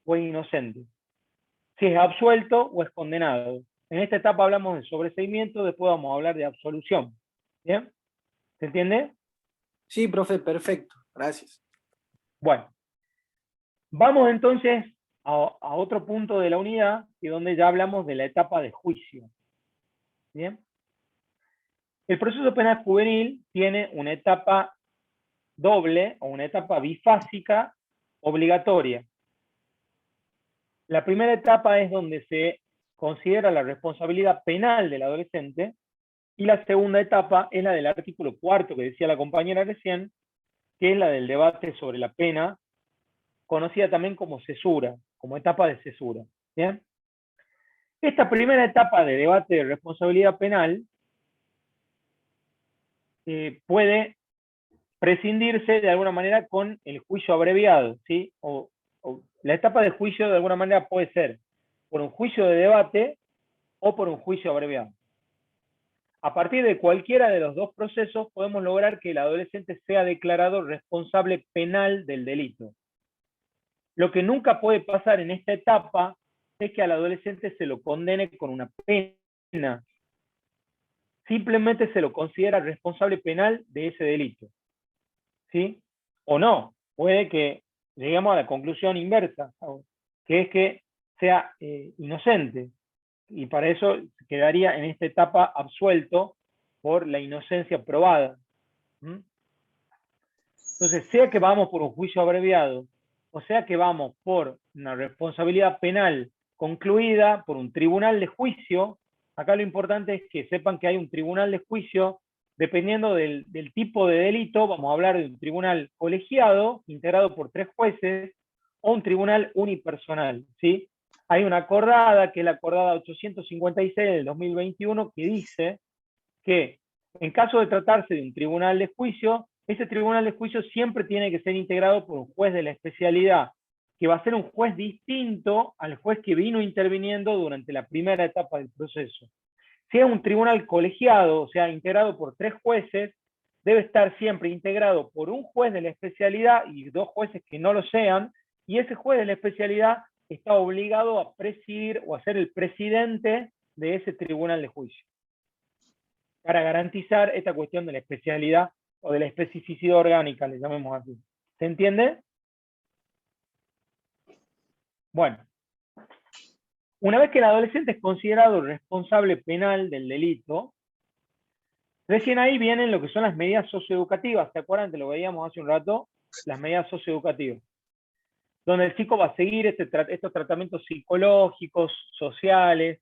o es inocente, si es absuelto o es condenado. En esta etapa hablamos de sobreseimiento, después vamos a hablar de absolución. ¿Bien? ¿Se entiende? Sí, profe, perfecto. Gracias. Bueno, vamos entonces a otro punto de la unidad, que es donde ya hablamos de la etapa de juicio. ¿Bien? El proceso penal juvenil tiene una etapa doble o una etapa bifásica obligatoria. La primera etapa es donde se considera la responsabilidad penal del adolescente y la segunda etapa es la del artículo 4 que decía la compañera recién, que es la del debate sobre la pena, conocida también como cesura, como etapa de cesura. ¿Bien? Esta primera etapa de debate de responsabilidad penal puede prescindirse de alguna manera con el juicio abreviado, ¿sí? O la etapa de juicio de alguna manera puede ser por un juicio de debate o por un juicio abreviado. A partir de cualquiera de los dos procesos podemos lograr que el adolescente sea declarado responsable penal del delito. Lo que nunca puede pasar en esta etapa es que al adolescente se lo condene con una pena. Simplemente se lo considera responsable penal de ese delito. ¿Sí? O no, puede que lleguemos a la conclusión inversa, que es que sea inocente. Y para eso quedaría en esta etapa absuelto por la inocencia probada. ¿Mm? Entonces, sea que vamos por un juicio abreviado, o sea que vamos por una responsabilidad penal concluida por un tribunal de juicio, acá lo importante es que sepan que hay un tribunal de juicio, dependiendo del tipo de delito, vamos a hablar de un tribunal colegiado, integrado por 3 jueces, o un tribunal unipersonal, ¿sí? Hay una acordada, que es la acordada 856 del 2021, que dice que en caso de tratarse de un tribunal de juicio, ese tribunal de juicio siempre tiene que ser integrado por un juez de la especialidad, que va a ser un juez distinto al juez que vino interviniendo durante la primera etapa del proceso. Si es un tribunal colegiado, o sea, integrado por 3 jueces, debe estar siempre integrado por un juez de la especialidad y 2 jueces que no lo sean, y ese juez de la especialidad está obligado a presidir o a ser el presidente de ese tribunal de juicio, para garantizar esta cuestión de la especialidad o de la especificidad orgánica, le llamemos así. ¿Se entiende? Bueno, una vez que el adolescente es considerado responsable penal del delito, recién ahí vienen lo que son las medidas socioeducativas. ¿Se acuerdan? Te lo veíamos hace un rato, las medidas socioeducativas, donde el chico va a seguir estos tratamientos psicológicos, sociales.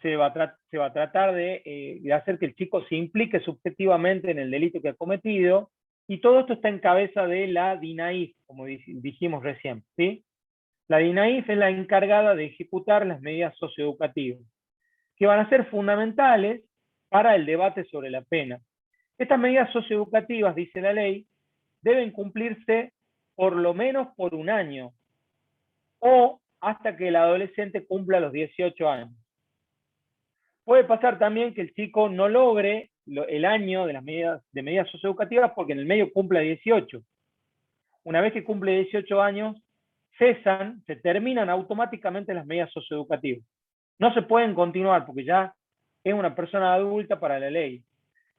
Se va a tratar de hacer que el chico se implique subjetivamente en el delito que ha cometido, y todo esto está en cabeza de la DINAIF, como dijimos recién, ¿sí? La DINAIF es la encargada de ejecutar las medidas socioeducativas, que van a ser fundamentales para el debate sobre la pena. Estas medidas socioeducativas, dice la ley, deben cumplirse por lo menos por 1 año, o hasta que el adolescente cumpla los 18 años. Puede pasar también que el chico no logre el año de las medidas socioeducativas porque en el medio cumple 18. Una vez que cumple 18 años, se terminan automáticamente las medidas socioeducativas. No se pueden continuar porque ya es una persona adulta para la ley.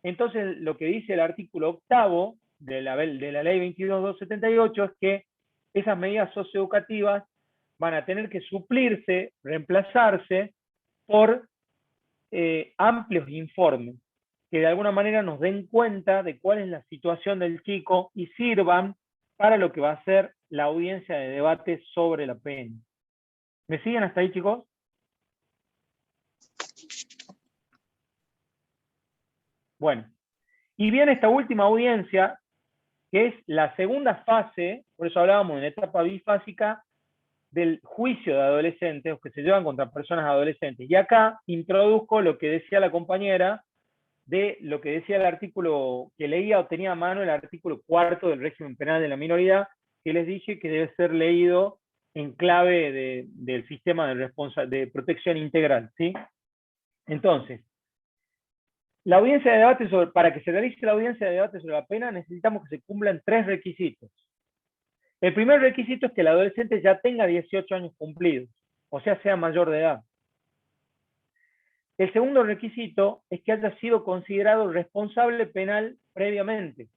Entonces, lo que dice el artículo 8º de la ley 22.278 es que esas medidas socioeducativas van a tener que suplirse, reemplazarse por amplios informes que de alguna manera nos den cuenta de cuál es la situación del chico y sirvan para lo que va a ser la audiencia de debate sobre la pena. ¿Me siguen hasta ahí, chicos? Bueno, y viene esta última audiencia, que es la segunda fase, por eso hablábamos en la etapa bifásica, del juicio de adolescentes, o que se llevan contra personas adolescentes. Y acá introduzco lo que decía la compañera, de lo que decía el artículo que leía o tenía a mano, el artículo 4º del régimen penal de la minoridad, que les dije que debe ser leído en clave del sistema de protección integral, ¿sí? Entonces, la audiencia de debate para que se realice la audiencia de debate sobre la pena, necesitamos que se cumplan 3 requisitos. El primer requisito es que el adolescente ya tenga 18 años cumplidos, o sea mayor de edad. El segundo requisito es que haya sido considerado responsable penal previamente.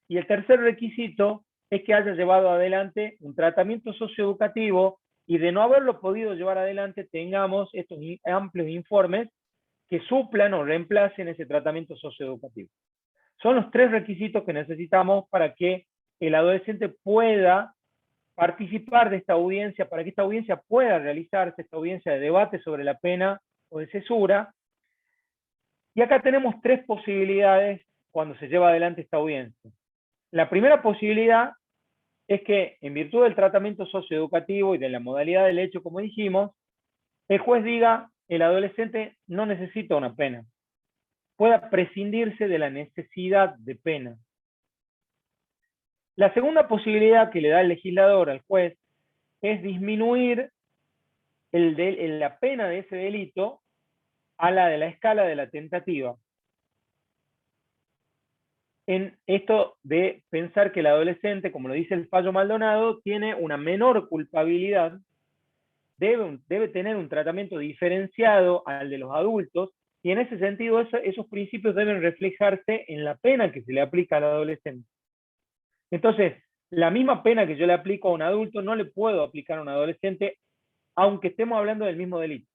Y el tercer requisito es que haya llevado adelante un tratamiento socioeducativo, y de no haberlo podido llevar adelante tengamos estos amplios informes que suplan o reemplacen ese tratamiento socioeducativo. Son los 3 requisitos que necesitamos para que el adolescente pueda participar de esta audiencia, para que esta audiencia pueda realizarse, esta audiencia de debate sobre la pena o de cesura. Y acá tenemos 3 posibilidades cuando se lleva adelante esta audiencia. La primera posibilidad es que, en virtud del tratamiento socioeducativo y de la modalidad del hecho, como dijimos, el juez diga: el adolescente no necesita una pena, pueda prescindirse de la necesidad de pena. La segunda posibilidad que le da el legislador al juez es disminuir la pena de ese delito a la de la escala de la tentativa. En esto de pensar que el adolescente, como lo dice el fallo Maldonado, tiene una menor culpabilidad, debe tener un tratamiento diferenciado al de los adultos, y en ese sentido esos principios deben reflejarse en la pena que se le aplica al adolescente. Entonces, la misma pena que yo le aplico a un adulto no le puedo aplicar a un adolescente, aunque estemos hablando del mismo delito.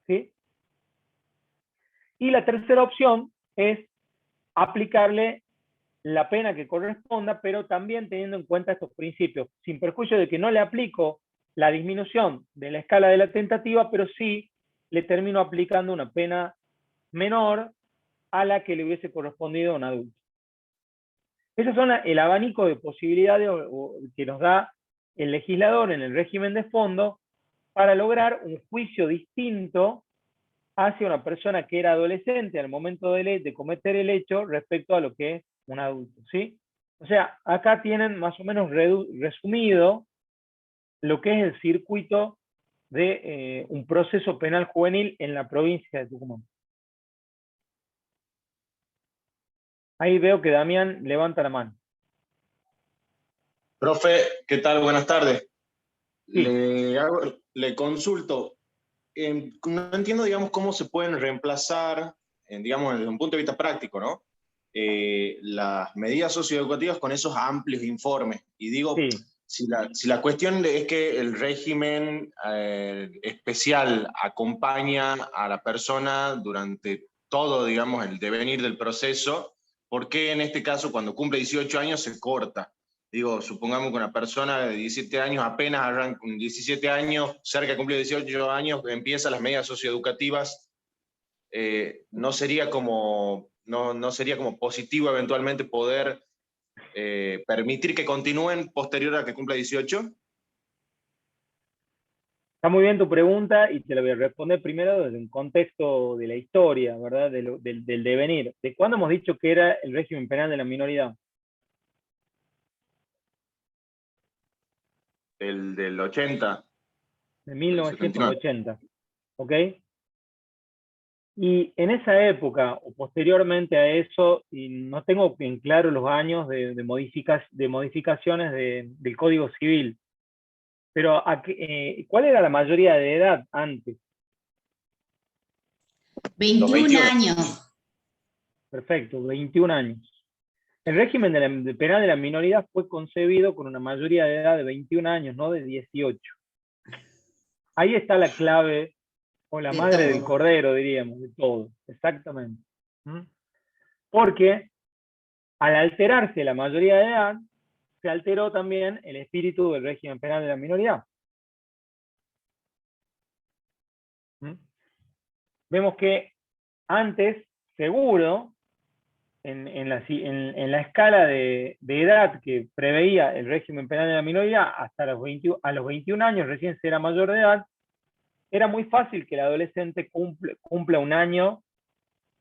¿Sí? Y la tercera opción es aplicarle la pena que corresponda, pero también teniendo en cuenta estos principios, sin perjuicio de que no le aplico la disminución de la escala de la tentativa, pero sí le termino aplicando una pena menor a la que le hubiese correspondido a un adulto. Esos son el abanico de posibilidades que nos da el legislador en el régimen de fondo para lograr un juicio distinto hacia una persona que era adolescente al momento de cometer el hecho respecto a lo que es un adulto, ¿sí? O sea, acá tienen más o menos resumido lo que es el circuito de un proceso penal juvenil en la provincia de Tucumán. Ahí veo que Damián levanta la mano. Profe, ¿qué tal? Buenas tardes. Sí. Le consulto. No entiendo, digamos, cómo se pueden reemplazar, digamos, desde un punto de vista práctico, ¿no? Las medidas socioeducativas con esos amplios informes. Y digo, sí, si la cuestión es que el régimen especial acompaña a la persona durante todo, digamos, el devenir del proceso, ¿por qué en este caso, cuando cumple 18 años, se corta? Digo, supongamos que una persona de 17 años, apenas arranca con 17 años, cerca de cumplir 18 años, empieza las medidas socioeducativas, ¿no sería como positivo eventualmente poder permitir que continúen posterior a que cumpla 18? Está muy bien tu pregunta y te la voy a responder primero desde un contexto de la historia, ¿verdad? Del devenir. ¿De cuándo hemos dicho que era el régimen penal de la minoridad? Del 80. De 1980, ¿ok? Y en esa época, o posteriormente a eso, y no tengo en claro los años de modificaciones del Código Civil, pero ¿cuál era la mayoría de edad antes? 21 años. Perfecto, 21 años. El régimen penal de la minoridad fue concebido con una mayoría de edad de 21 años, no de 18. Ahí está la clave, o la madre del cordero, diríamos, de todo, exactamente. Porque al alterarse la mayoría de edad, se alteró también el espíritu del régimen penal de la minoridad. Vemos que antes, seguro, en la escala de edad que preveía el régimen penal de la minoría, hasta a los 21 años recién será mayor de edad, era muy fácil que el adolescente cumpla un año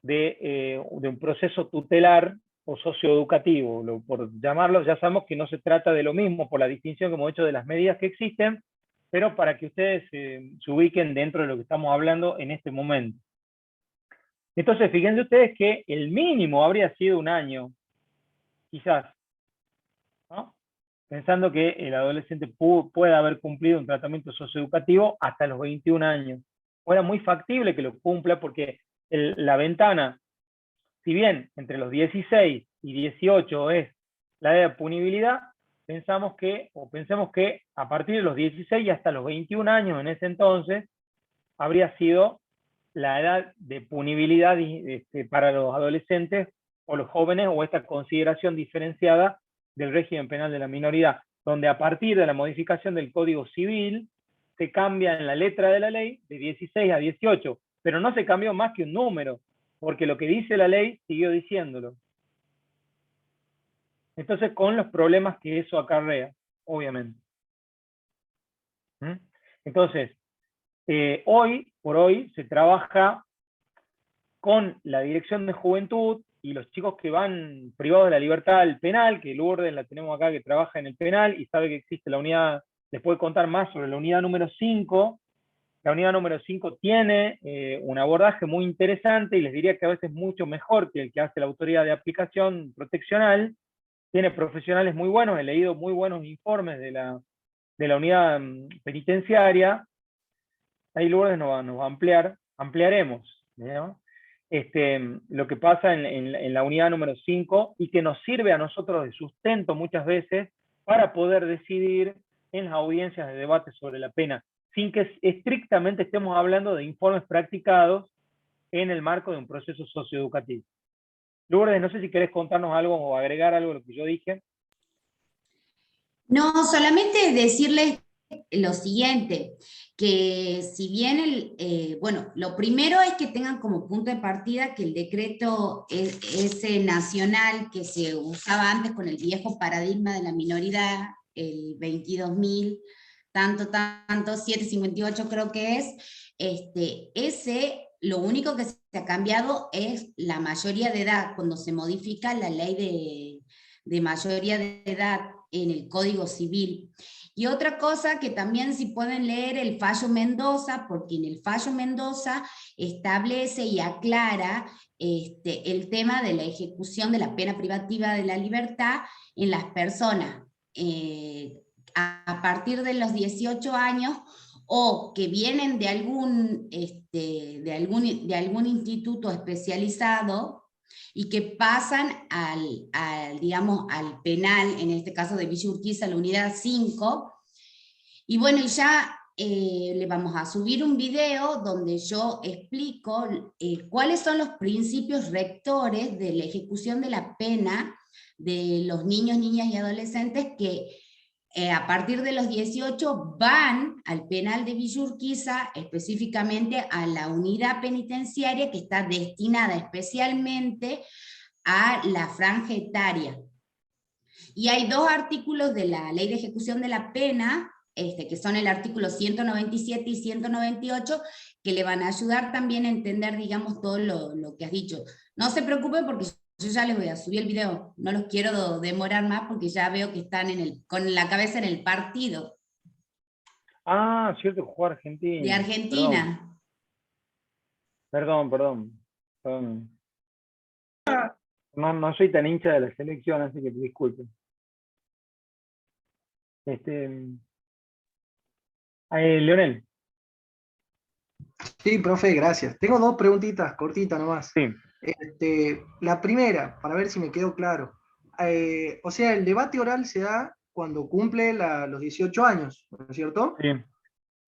de un proceso tutelar o socioeducativo, por llamarlo. Ya sabemos que no se trata de lo mismo por la distinción que hemos hecho de las medidas que existen, pero para que ustedes se ubiquen dentro de lo que estamos hablando en este momento. Entonces, fíjense ustedes que el mínimo habría sido un año, quizás, ¿no? Pensando que el adolescente puede haber cumplido un tratamiento socioeducativo hasta los 21 años. O era muy factible que lo cumpla porque la ventana, si bien entre los 16 y 18 es la edad de punibilidad, pensemos que a partir de los 16 y hasta los 21 años en ese entonces, habría sido la edad de punibilidad para los adolescentes o los jóvenes, o esta consideración diferenciada del régimen penal de la minoridad, donde a partir de la modificación del Código Civil se cambia en la letra de la ley de 16 a 18, pero no se cambió más que un número, porque lo que dice la ley siguió diciéndolo. Entonces, con los problemas que eso acarrea, obviamente. Entonces, hoy por hoy se trabaja con la Dirección de Juventud y los chicos que van privados de la libertad al penal, que Lourdes la tenemos acá que trabaja en el penal y sabe que existe la unidad, les puede contar más sobre la unidad número 5, La unidad número 5 tiene un abordaje muy interesante y les diría que a veces mucho mejor que el que hace la autoridad de aplicación proteccional. Tiene profesionales muy buenos, he leído muy buenos informes de la unidad penitenciaria. Ahí Lourdes nos va a ampliaremos, ¿no? Lo que pasa en la unidad número 5 y que nos sirve a nosotros de sustento muchas veces para poder decidir en las audiencias de debate sobre la pena, sin que estrictamente estemos hablando de informes practicados en el marco de un proceso socioeducativo. Lourdes, no sé si querés contarnos algo o agregar algo a lo que yo dije. No, solamente decirles lo siguiente, que si bien bueno, lo primero es que tengan como punto de partida que el decreto ese nacional que se usaba antes con el viejo paradigma de la minoridad, el 22.000, tanto, 758 creo que es, ese, lo único que se ha cambiado es la mayoría de edad, cuando se modifica la ley de mayoría de edad en el Código Civil. Y otra cosa que también si pueden leer el fallo Mendoza, porque en el fallo Mendoza establece y aclara el tema de la ejecución de la pena privativa de la libertad en las personas a partir de los 18 años o que vienen de algún instituto especializado y que pasan digamos, al penal, en este caso de Villa Urquiza, la unidad 5, y bueno, ya le vamos a subir un video donde yo explico cuáles son los principios rectores de la ejecución de la pena de los niños, niñas y adolescentes que a partir de los 18 van al penal de Villa Urquiza, específicamente a la unidad penitenciaria que está destinada especialmente a la franja etaria. Y hay dos artículos de la Ley de Ejecución de la Pena, que son el artículo 197 y 198, que le van a ayudar también a entender, digamos, todo lo que has dicho. No se preocupe porque yo ya les voy a subir el video, no los quiero demorar más porque ya veo que están con la cabeza en el partido. Ah, cierto, jugó Argentina. De Argentina. Perdón. No soy tan hincha de la selección, así que disculpen. Leonel. Sí, profe, gracias. Tengo dos preguntitas cortitas nomás. Sí. La primera, para ver si me quedó claro. O sea, el debate oral se da cuando cumple los 18 años, ¿no es cierto?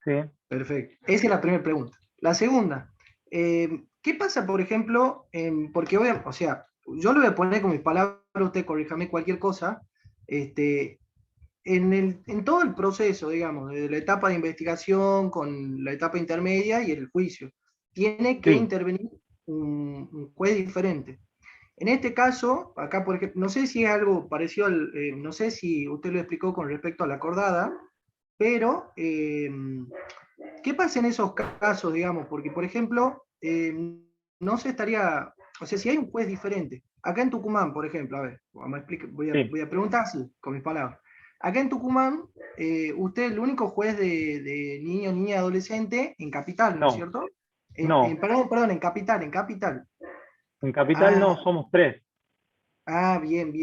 Sí. Perfecto. Esa es la primera pregunta. La segunda, ¿qué pasa, por ejemplo, porque o sea, yo le voy a poner con mis palabras, usted corríjame cualquier cosa, en todo el proceso, digamos, desde la etapa de investigación con la etapa intermedia y el juicio, tiene que intervenir un juez diferente. En este caso, acá, por ejemplo, no sé si es algo parecido no sé si usted lo explicó con respecto a la acordada, pero ¿qué pasa en esos casos, digamos? Porque, por ejemplo, no se estaría, o sea, si hay un juez diferente, acá en Tucumán, por ejemplo, a ver, voy a preguntar así, con mis palabras. Acá en Tucumán, usted es el único juez de niño, niña, adolescente en Capital, ¿no es cierto? Perdón, en Capital. En Capital no, somos 3. Ah, bien,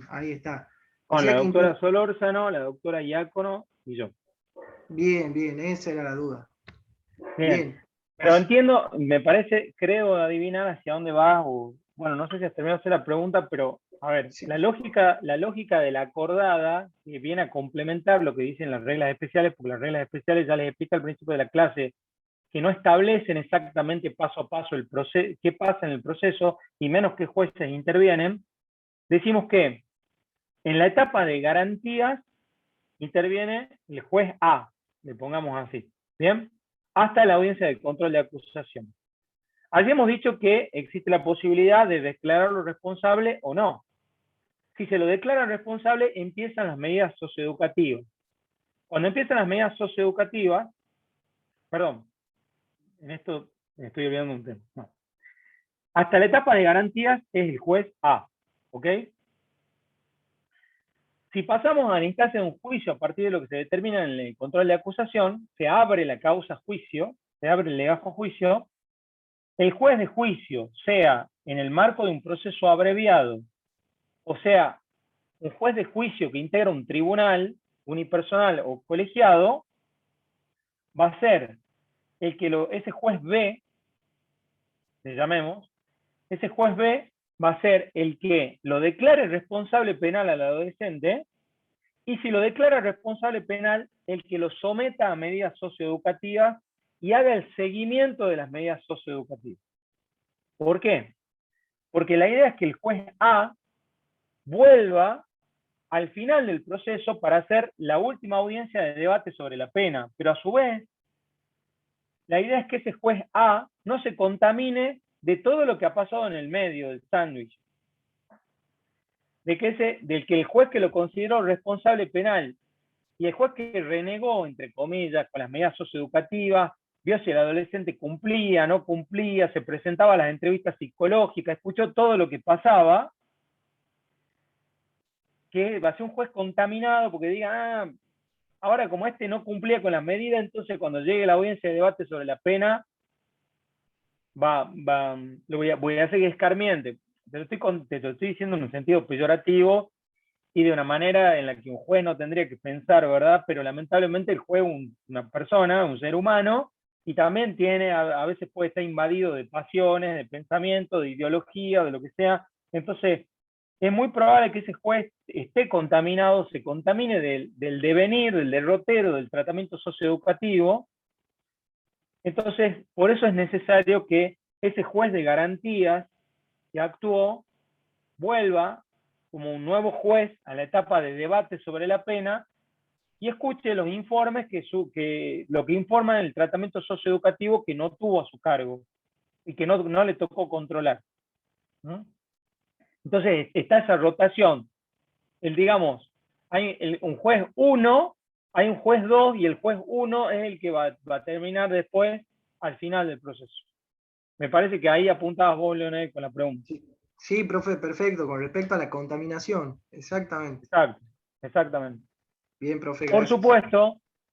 ahí está. Con la doctora Solórzano, la doctora Iácono y yo. Bien, esa era la duda. Bien. Pero entiendo, me parece, creo adivinar hacia dónde vas, o bueno, no sé si has terminado de hacer la pregunta, pero a ver, sí. la lógica de la acordada viene a complementar lo que dicen las reglas especiales, porque las reglas especiales ya les explica al principio de la clase que no establecen exactamente paso a paso el proceso, qué pasa en el proceso, y menos qué jueces intervienen. Decimos que en la etapa de garantías interviene el juez A, le pongamos así, ¿bien? Hasta la audiencia de control de acusación. Allí hemos dicho que existe la posibilidad de declararlo responsable o no. Si se lo declara responsable, empiezan las medidas socioeducativas. Cuando empiezan las medidas socioeducativas, perdón, en esto me estoy olvidando un tema. No. Hasta la etapa de garantías es el juez A, ¿ok? Si pasamos a la instancia de un juicio a partir de lo que se determina en el control de acusación, se abre la causa juicio se abre el legajo a juicio, el juez de juicio, sea en el marco de un proceso abreviado, o sea, un juez de juicio que integra un tribunal unipersonal o colegiado, va a ser el que ese juez B, le llamemos, ese juez B va a ser el que lo declare responsable penal al adolescente, y si lo declara responsable penal, el que lo someta a medidas socioeducativas y haga el seguimiento de las medidas socioeducativas. ¿Por qué? Porque la idea es que el juez A vuelva al final del proceso para hacer la última audiencia de debate sobre la pena, pero a su vez, la idea es que ese juez A no se contamine de todo lo que ha pasado en el medio del sándwich. Del que el juez que lo consideró responsable penal y el juez que renegó, entre comillas, con las medidas socioeducativas, vio si el adolescente cumplía, no cumplía, se presentaba a las entrevistas psicológicas, escuchó todo lo que pasaba, que va a ser un juez contaminado porque diga, ahora como este no cumplía con las medidas, entonces cuando llegue la audiencia de debate sobre la pena, voy a hacer escarmiente. Te lo estoy diciendo en un sentido peyorativo y de una manera en la que un juez no tendría que pensar, ¿verdad? Pero lamentablemente el juez es una persona, un ser humano, y también tiene, a veces puede estar invadido de pasiones, de pensamientos, de ideología, de lo que sea. Entonces, es muy probable que ese juez esté contaminado, se contamine del devenir, del derrotero, del tratamiento socioeducativo. Entonces, por eso es necesario que ese juez de garantías que actuó vuelva como un nuevo juez a la etapa de debate sobre la pena y escuche los informes lo que informan el tratamiento socioeducativo que no tuvo a su cargo y que no le tocó controlar, ¿no? Entonces está esa rotación. Digamos, hay un juez 1, hay un juez 2 y el juez 1 es el que va a terminar después al final del proceso. Me parece que ahí apuntabas vos, Leonel, con la pregunta. Sí, profe, perfecto, con respecto a la contaminación, exactamente. Exacto, exactamente. Bien, profe, Por gracias.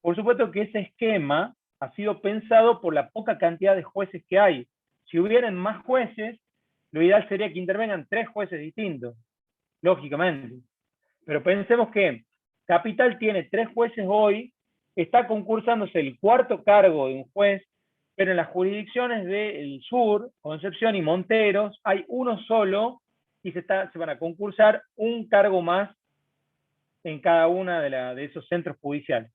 supuesto que ese esquema ha sido pensado por la poca cantidad de jueces que hay. Si hubieran más jueces, lo ideal sería que intervengan 3 jueces distintos, lógicamente. Pero pensemos que Capital tiene 3 jueces hoy, está concursándose el 4º cargo de un juez, pero en las jurisdicciones del sur, Concepción y Monteros, hay uno solo y se van a concursar un cargo más en cada una de esos centros judiciales.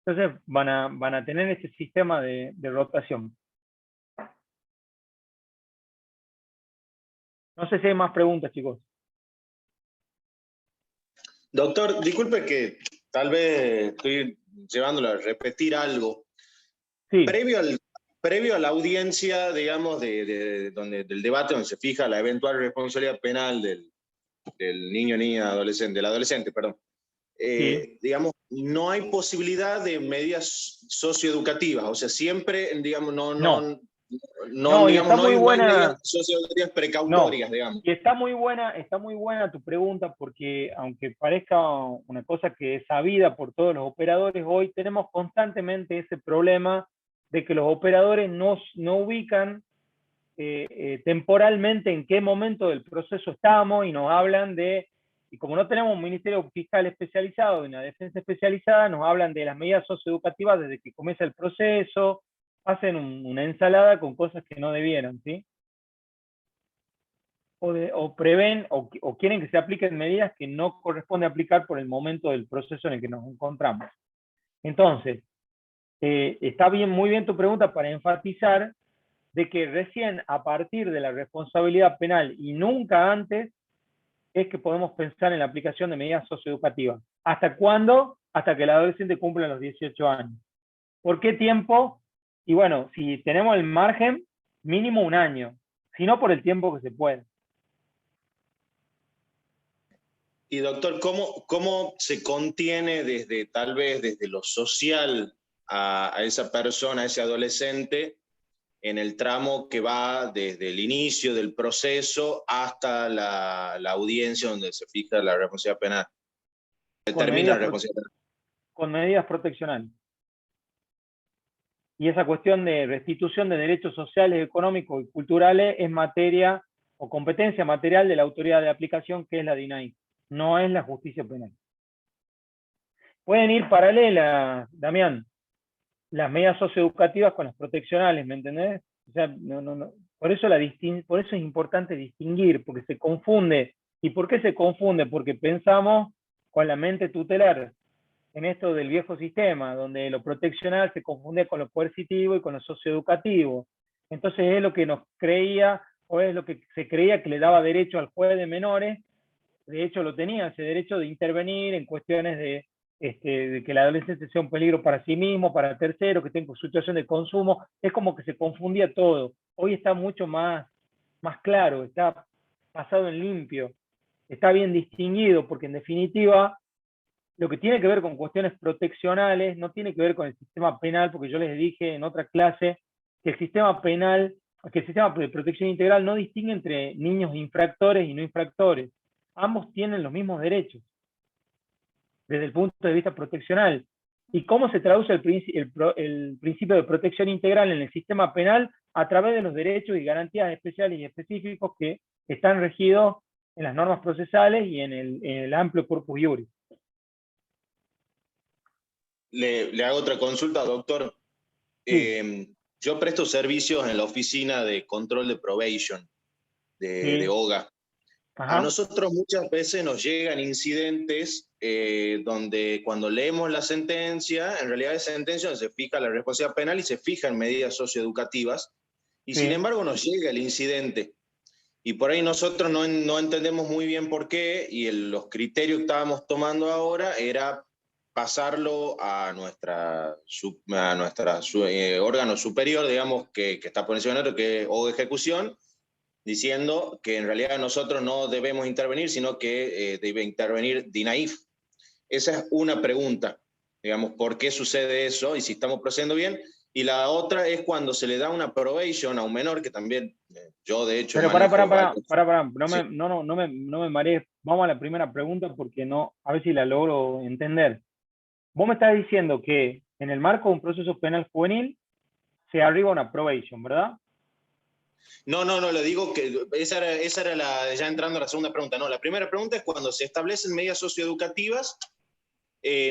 Entonces van a tener ese sistema de rotación. No sé si hay más preguntas, chicos. Doctor, disculpe que tal vez estoy llevándolo a repetir algo. Sí. Previo a la audiencia, digamos, del debate donde se fija la eventual responsabilidad penal del niño, niña, adolescente, del adolescente, perdón. Sí. Digamos, no hay posibilidad de medidas socioeducativas, o sea, siempre, digamos, no digamos, no hay medidas socioeducativas precautorias, digamos. Y está muy buena tu pregunta, porque aunque parezca una cosa que es sabida por todos los operadores, hoy tenemos constantemente ese problema de que los operadores no ubican temporalmente en qué momento del proceso estamos y nos hablan y como no tenemos un ministerio fiscal especializado y una defensa especializada, nos hablan de las medidas socioeducativas desde que comienza el proceso, hacen una ensalada con cosas que no debieran, ¿sí? O prevén o quieren que se apliquen medidas que no corresponde aplicar por el momento del proceso en el que nos encontramos. Entonces, está muy bien tu pregunta para enfatizar de que recién a partir de la responsabilidad penal y nunca antes es que podemos pensar en la aplicación de medidas socioeducativas. ¿Hasta cuándo? Hasta que el adolescente cumpla los 18 años. ¿Por qué tiempo? Y bueno, si tenemos el margen, mínimo 1 año, si no por el tiempo que se puede. Y doctor, ¿cómo se contiene tal vez desde lo social a esa persona, a ese adolescente, en el tramo que va desde el inicio del proceso hasta la audiencia donde se fija la responsabilidad penal? Determina la responsabilidad penal. Con medidas proteccionales. y esa cuestión de restitución de derechos sociales, económicos y culturales es materia o competencia material de la autoridad de aplicación, que es la DINAIF, no es la justicia penal. Pueden ir paralelas, Damián, las medidas socioeducativas con las proteccionales, ¿me entendés? O sea, no. Por eso es importante distinguir, porque se confunde. ¿Y por qué se confunde? Porque pensamos con la mente tutelar en esto del viejo sistema, donde lo proteccional se confunde con lo coercitivo y con lo socioeducativo. Entonces es lo que nos creía, o es lo que se creía que le daba derecho al juez de menores. De hecho lo tenía, ese derecho de intervenir en cuestiones de que la adolescente sea un peligro para sí mismo, para terceros, que tenga situación de consumo. Es como que se confundía todo. Hoy está mucho más claro, está pasado en limpio, está bien distinguido, porque en definitiva lo que tiene que ver con cuestiones proteccionales no tiene que ver con el sistema penal, porque yo les dije en otra clase que el sistema penal, que el sistema de protección integral no distingue entre niños infractores y no infractores. Ambos tienen los mismos derechos desde el punto de vista proteccional. ¿Y cómo se traduce el principio de protección integral en el sistema penal? A través de los derechos y garantías especiales y específicos que están regidos en las normas procesales y en el amplio corpus iuris. Le hago otra consulta, doctor. Sí. Yo presto servicios en la oficina de control de probation de OGA. Ajá. A nosotros muchas veces nos llegan incidentes donde cuando leemos la sentencia, en realidad es sentencia donde se fija la responsabilidad penal y se fijan medidas socioeducativas, y sin embargo nos llega el incidente. Y por ahí nosotros no entendemos muy bien por qué, y los criterios que estábamos tomando ahora era pasarlo a nuestra órgano superior, digamos, que está por encima de nosotros, que es OGA Ejecución, diciendo que en realidad nosotros no debemos intervenir, sino que debe intervenir DINAIF. Esa es una pregunta, digamos, ¿por qué sucede eso y si estamos procediendo bien? Y la otra es cuando se le da una probation a un menor, que también yo de hecho... Pero pará, no me marees. Vamos a la primera pregunta porque a ver si la logro entender. Vos me estás diciendo que en el marco de un proceso penal juvenil se arriba una probation, ¿verdad? No, le digo que esa era ya entrando a la segunda pregunta. No, la primera pregunta es cuando se establecen medidas socioeducativas,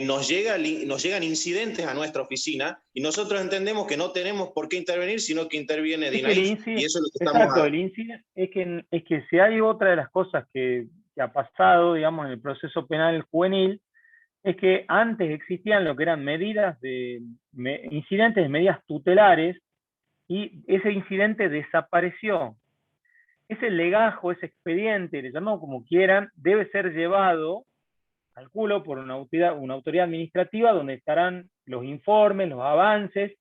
nos llegan incidentes a nuestra oficina y nosotros entendemos que no tenemos por qué intervenir, sino que interviene DINAIF. Y eso es lo que exacto, el incidente es que si hay otra de las cosas que ha pasado, digamos, en el proceso penal juvenil, es que antes existían lo que eran incidentes de medidas tutelares, y ese incidente desapareció. Ese legajo, ese expediente, le llamamos como quieran, debe ser llevado, calculo, por una autoridad administrativa donde estarán los informes, los avances.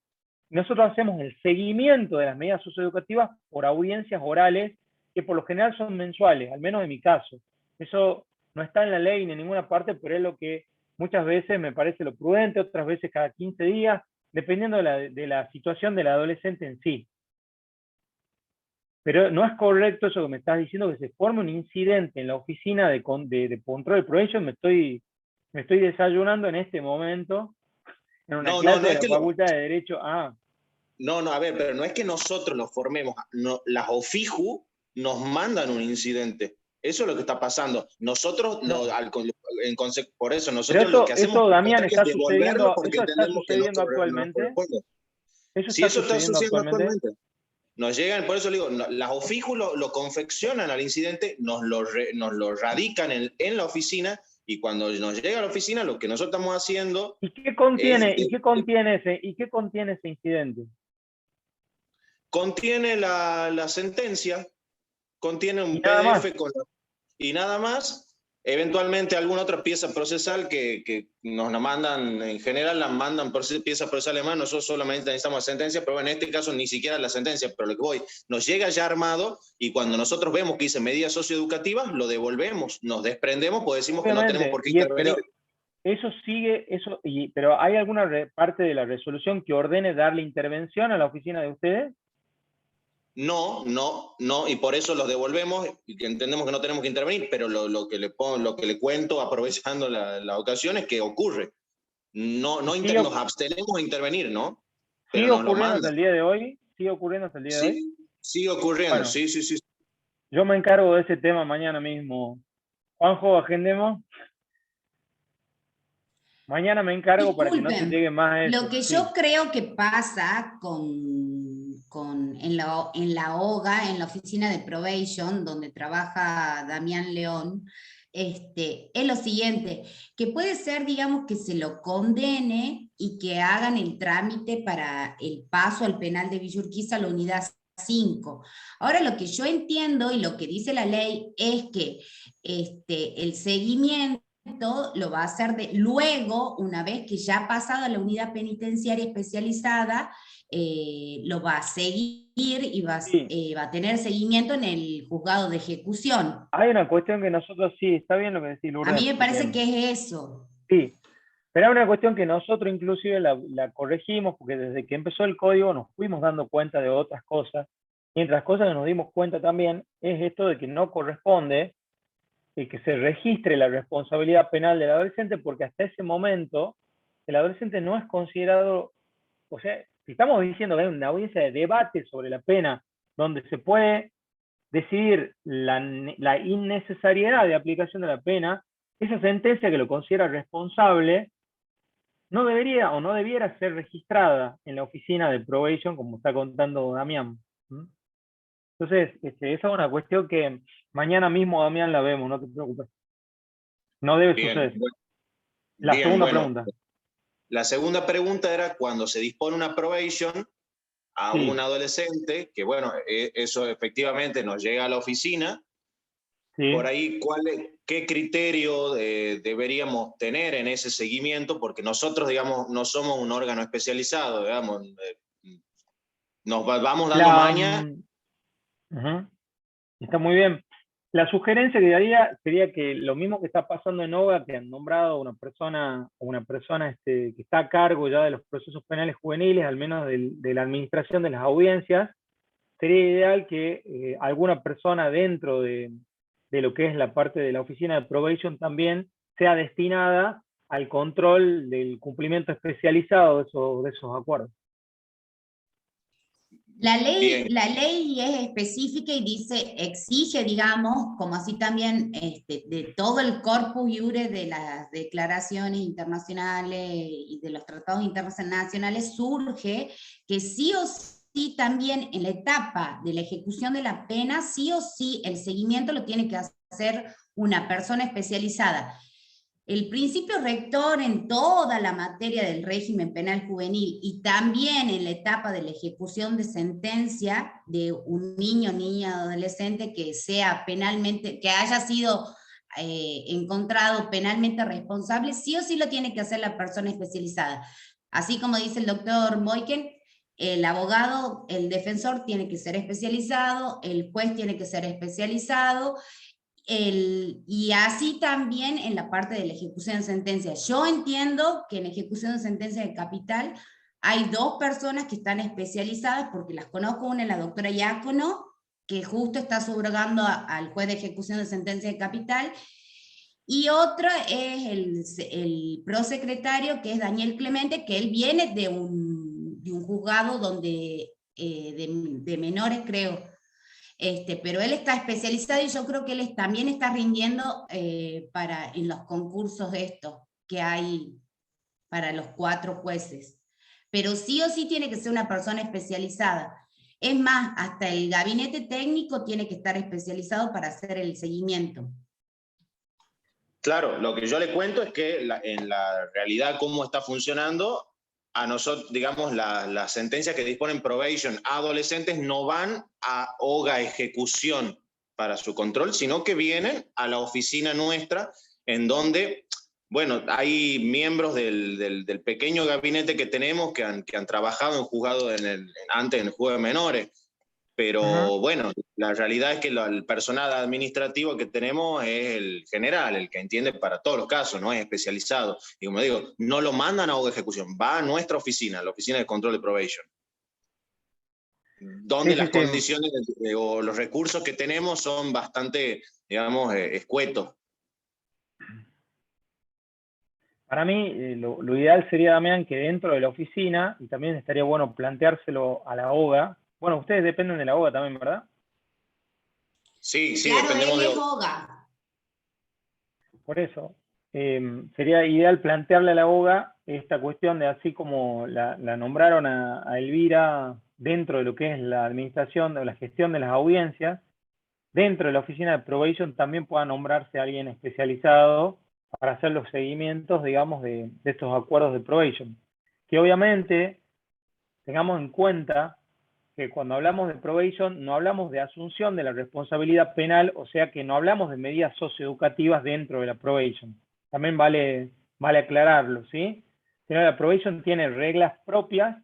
Nosotros hacemos el seguimiento de las medidas socioeducativas por audiencias orales, que por lo general son mensuales, al menos en mi caso. Eso no está en la ley ni en ninguna parte, pero es lo que muchas veces me parece lo prudente, otras veces cada 15 días, dependiendo de la situación del adolescente en sí. Pero no es correcto eso que me estás diciendo, que se forme un incidente en la oficina de control de probation. Me estoy desayunando en este momento en una clase de la Facultad de Derecho. No, a ver, pero no es que nosotros lo formemos. Las OFIJU nos mandan un incidente. Eso es lo que está pasando. Nosotros, por eso, nosotros lo que hacemos Damián, es devolverlo porque entendemos que no actualmente. Eso está sucediendo actualmente. Nos llegan, por eso le digo, las OFIJU lo confeccionan al incidente, nos lo radican en la oficina, y cuando nos llega a la oficina, lo que nosotros estamos haciendo... ¿Y qué contiene ese incidente? Contiene la sentencia, contiene un PDF y nada más. Eventualmente alguna otra pieza procesal que nos la mandan, en general la mandan por pieza procesal de mano. Nosotros solamente necesitamos la sentencia, pero en este caso ni siquiera la sentencia, pero lo que voy, nos llega ya armado, y cuando nosotros vemos que dice medidas socioeducativas, lo devolvemos, nos desprendemos, pues decimos que no tenemos por qué intervenir. Pero ¿hay alguna parte de la resolución que ordene darle intervención a la oficina de ustedes? No, y por eso los devolvemos, y entendemos que no tenemos que intervenir, pero lo que le cuento, aprovechando la ocasión, es que ocurre. Nos abstenemos a intervenir, ¿no? pero ¿Sigue nos lo ocurriendo manda. hasta el día de hoy? ¿Sigue ocurriendo hasta el día de hoy? Sí, sigue ocurriendo, Bueno, sí, sí, sí. yo me encargo de ese tema mañana mismo. Juanjo, agendemos. Mañana me encargo para que no te Disculpen, llegue más a lo eso. que Sí. yo creo que pasa en la OGA, en la oficina de probation, donde trabaja Damián León, es lo siguiente, que puede ser, digamos, que se lo condene y que hagan el trámite para el paso al penal de Villa Urquiza a la unidad 5. Ahora, lo que yo entiendo y lo que dice la ley es que el seguimiento lo va a hacer luego, una vez que ya ha pasado a la unidad penitenciaria especializada, lo va a seguir y Sí. va a tener seguimiento en el juzgado de ejecución. Hay una cuestión que nosotros, sí, está bien lo que decís, A Lourdes, mí me parece porque, que es eso. sí, pero hay una cuestión que nosotros inclusive la corregimos, porque desde que empezó el código nos fuimos dando cuenta de otras cosas, y entre las cosas que nos dimos cuenta también es esto de que no corresponde que se registre la responsabilidad penal del adolescente, porque hasta ese momento el adolescente no es considerado, o sea, si estamos diciendo que hay una audiencia de debate sobre la pena, donde se puede decidir la innecesariedad de aplicación de la pena, esa sentencia que lo considera responsable no debería o no debiera ser registrada en la oficina de probation, como está contando Damián. Entonces, esa es una cuestión que mañana mismo, Damián, la vemos, no te preocupes. No debe Bien, suceder. bueno, La bien, segunda bueno. pregunta. La segunda pregunta era cuando se dispone una probation a Sí. un adolescente, que bueno, eso efectivamente nos llega a la oficina. Sí. Por ahí, ¿qué criterio deberíamos tener en ese seguimiento? Porque nosotros, digamos, no somos un órgano especializado, digamos, nos vamos dando maña. Está muy bien. La sugerencia que daría sería que lo mismo que está pasando en OGA, que han nombrado una persona que está a cargo ya de los procesos penales juveniles, al menos de la administración de las audiencias, sería ideal que alguna persona dentro de lo que es la parte de la oficina de probation también sea destinada al control del cumplimiento especializado de esos acuerdos. La ley es específica y dice, exige, digamos, como así también de todo el corpus iure de las declaraciones internacionales y de los tratados internacionales, surge que sí o sí también en la etapa de la ejecución de la pena, sí o sí el seguimiento lo tiene que hacer una persona especializada. El principio rector en toda la materia del régimen penal juvenil y también en la etapa de la ejecución de sentencia de un niño, niña, adolescente que sea penalmente, que haya sido encontrado penalmente responsable, sí o sí lo tiene que hacer la persona especializada. Así como dice el doctor Moiken, el abogado, el defensor tiene que ser especializado, el juez tiene que ser especializado, y así también en la parte de la ejecución de sentencia. Yo entiendo que en ejecución de sentencia de capital hay dos personas que están especializadas, porque las conozco, una es la doctora Iácono, que justo está subrogando al juez de ejecución de sentencia de capital, y otra es el prosecretario, que es Daniel Clemente, que él viene de un juzgado donde, de menores, creo. Pero él está especializado y yo creo que él también está rindiendo en los concursos estos que hay para los 4 jueces. Pero sí o sí tiene que ser una persona especializada. Es más, hasta el gabinete técnico tiene que estar especializado para hacer el seguimiento. Claro, lo que yo le cuento es que en la realidad cómo está funcionando, a nosotros, digamos, las sentencias que disponen probation a adolescentes no van a OGA ejecución para su control, sino que vienen a la oficina nuestra, en donde, bueno, hay miembros del pequeño gabinete que tenemos que han trabajado en juzgado antes en el juzgado de menores. Pero bueno, la realidad es que el personal administrativo que tenemos es el general, el que entiende para todos los casos, no es especializado. Y como digo, no lo mandan a OGA ejecución, va a nuestra oficina, la oficina de control de probation, donde las condiciones o los recursos que tenemos son bastante, digamos, escuetos. Para mí, lo ideal sería, Damián, que dentro de la oficina, y también estaría bueno planteárselo a la OGA. Bueno, ustedes dependen de la OGA también, ¿verdad? Sí, sí, Claro, dependemos él de... es OGA. Por eso, sería ideal plantearle a la OGA esta cuestión de, así como la nombraron a Elvira dentro de lo que es la administración o la gestión de las audiencias, dentro de la oficina de probation también pueda nombrarse alguien especializado para hacer los seguimientos, digamos, de estos acuerdos de probation. Que obviamente tengamos en cuenta que cuando hablamos de probation no hablamos de asunción de la responsabilidad penal, o sea que no hablamos de medidas socioeducativas dentro de la probation. También vale aclararlo, ¿sí? Sino la probation tiene reglas propias,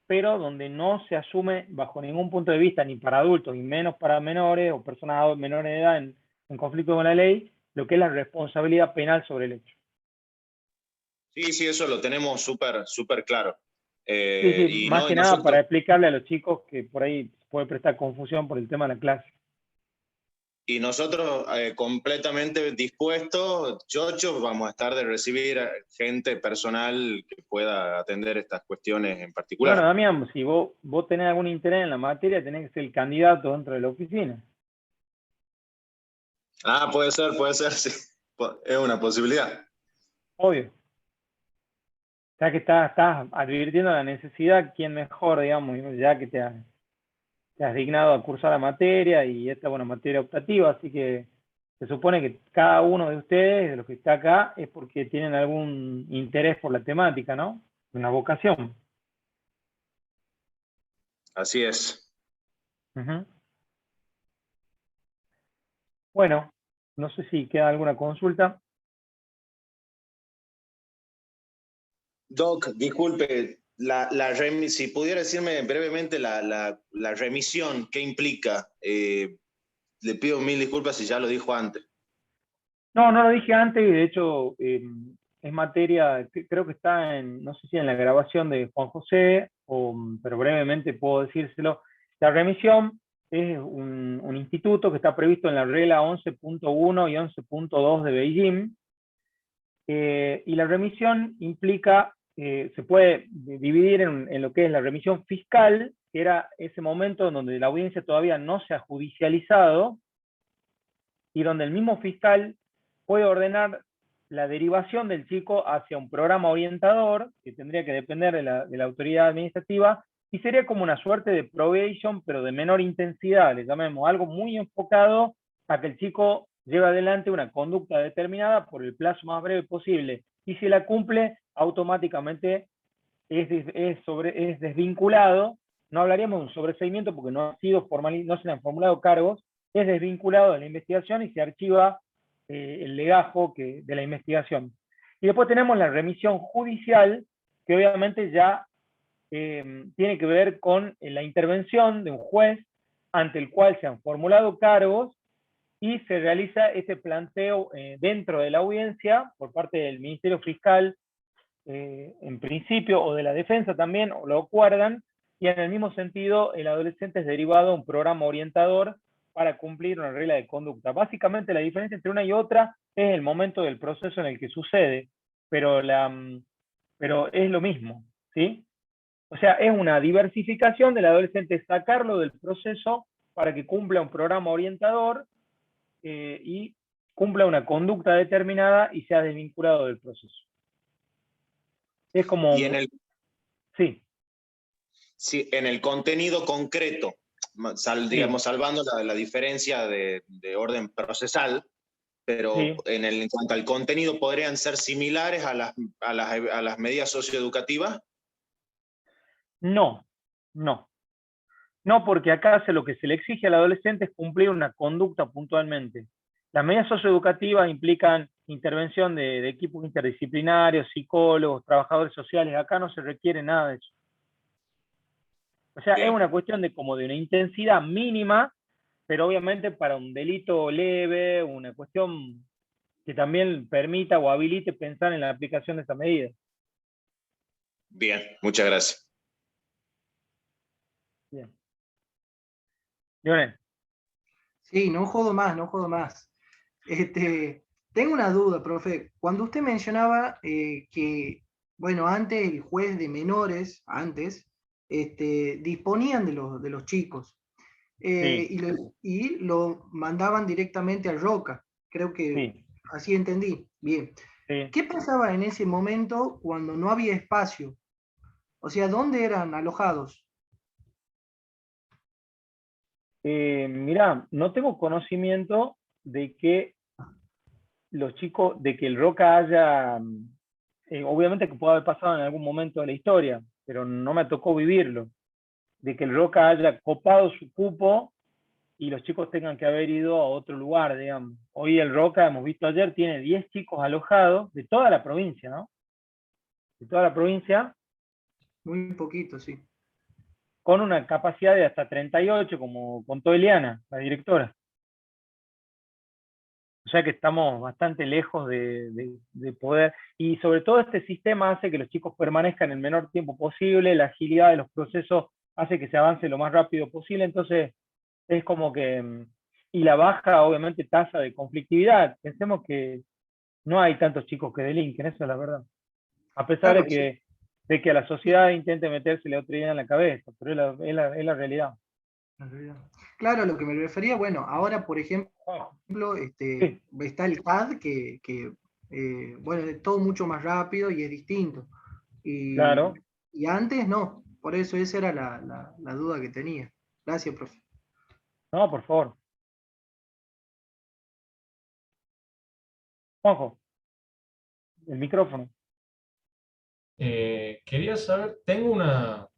pero donde no se asume bajo ningún punto de vista, ni para adultos, y menos para menores o personas menores de edad en conflicto con la ley, lo que es la responsabilidad penal sobre el hecho. Sí, sí, eso lo tenemos súper claro. Sí, Y más no, que y nada para nosotros, explicarle a los chicos que por ahí puede prestar confusión por el tema de la clase. completamente dispuestos, chochos, vamos a estar de recibir gente personal que pueda atender estas cuestiones en Bueno, particular. Damián, si vos tenés algún interés en la materia, tenés que ser el candidato dentro de la oficina. Ah, puede ser, sí. Es una posibilidad. Obvio. O sea que estás advirtiendo la necesidad, quién mejor, digamos, ya que te has dignado a cursar la materia y esta es una materia optativa, así que se supone que cada uno de ustedes, de los que está acá, es porque tienen algún interés por la temática, ¿no? Una vocación. Así es. Uh-huh. Bueno, no sé si queda alguna consulta. Doc, disculpe, si pudiera decirme brevemente la remisión, ¿qué implica? Le pido mil disculpas si ya lo dijo antes. No lo dije antes, y de hecho es materia, creo que está no sé si en la grabación de Juan José, pero brevemente puedo decírselo. La remisión es un instituto que está previsto en la regla 11.1 y 11.2 de Beijing, y la remisión implica, se puede dividir en lo que es la remisión fiscal, que era ese momento en donde la audiencia todavía no se ha judicializado, y donde el mismo fiscal puede ordenar la derivación del chico hacia un programa orientador, que tendría que depender de la autoridad administrativa, y sería como una suerte de probation, pero de menor intensidad, le llamemos, algo muy enfocado a que el chico lleve adelante una conducta determinada por el plazo más breve posible, y si la cumple, automáticamente es desvinculado. No hablaríamos de un sobreseimiento porque no no se le han formulado cargos, es desvinculado de la investigación y se archiva el legajo de la investigación. Y después tenemos la remisión judicial, que obviamente ya tiene que ver con la intervención de un juez ante el cual se han formulado cargos y se realiza este planteo dentro de la audiencia por parte del Ministerio Fiscal, en principio, o de la defensa también, o lo acuerdan, y en el mismo sentido el adolescente es derivado a un programa orientador para cumplir una regla de conducta. Básicamente la diferencia entre una y otra es el momento del proceso en el que sucede, pero es lo mismo, ¿sí? O sea, es una diversificación del adolescente, sacarlo del proceso para que cumpla un programa orientador y cumpla una conducta determinada y sea desvinculado del proceso. Es como... Y Sí. Sí, en el contenido concreto, digamos, salvando la diferencia de orden procesal, pero Sí. en cuanto al contenido, ¿podrían ser similares a las medidas socioeducativas? No, porque acá lo que se le exige al adolescente es cumplir una conducta puntualmente. Las medidas socioeducativas implican intervención de equipos interdisciplinarios, psicólogos, trabajadores sociales. Acá no se requiere nada de eso. O sea, es una cuestión de una intensidad mínima, pero obviamente para un delito leve, una cuestión que también permita o habilite pensar en la aplicación de esa medida. Bien, muchas gracias. Bien. Lionel. Sí, no jodo más. Tengo una duda, profe. Cuando usted mencionaba que, bueno, antes el juez de menores, antes, disponían de los chicos Sí, y lo mandaban directamente a Roca. Creo que sí, así entendí. Bien. sí. ¿Qué pasaba en ese momento cuando no había espacio? O sea, ¿dónde eran alojados? Mirá, no tengo conocimiento de que los chicos, de que el Roca haya, obviamente que puede haber pasado en algún momento de la historia, pero no me tocó vivirlo, de que el Roca haya copado su cupo y los chicos tengan que haber ido a otro lugar, digamos. Hoy el Roca, hemos visto ayer, tiene 10 chicos alojados de toda la provincia, ¿no? De toda la provincia, Muy poquito, sí. con una capacidad de hasta 38, como contó Eliana, la directora. O sea que estamos bastante lejos de poder, y sobre todo este sistema hace que los chicos permanezcan el menor tiempo posible, la agilidad de los procesos hace que se avance lo más rápido posible, entonces es como que, y la baja obviamente tasa de conflictividad, pensemos que no hay tantos chicos que delinquen, eso es la verdad, a pesar Claro, sí. de que a la sociedad intente metérsele otra idea en la cabeza, pero es la realidad. En realidad. Claro, a lo que me refería, bueno, ahora, por ejemplo, Sí, está el CAD bueno, es todo mucho más rápido y es distinto. Y, claro, y antes no, por eso esa era la duda que tenía. Gracias, profe. no, por favor. Juanjo, el micrófono. Quería saber, tengo una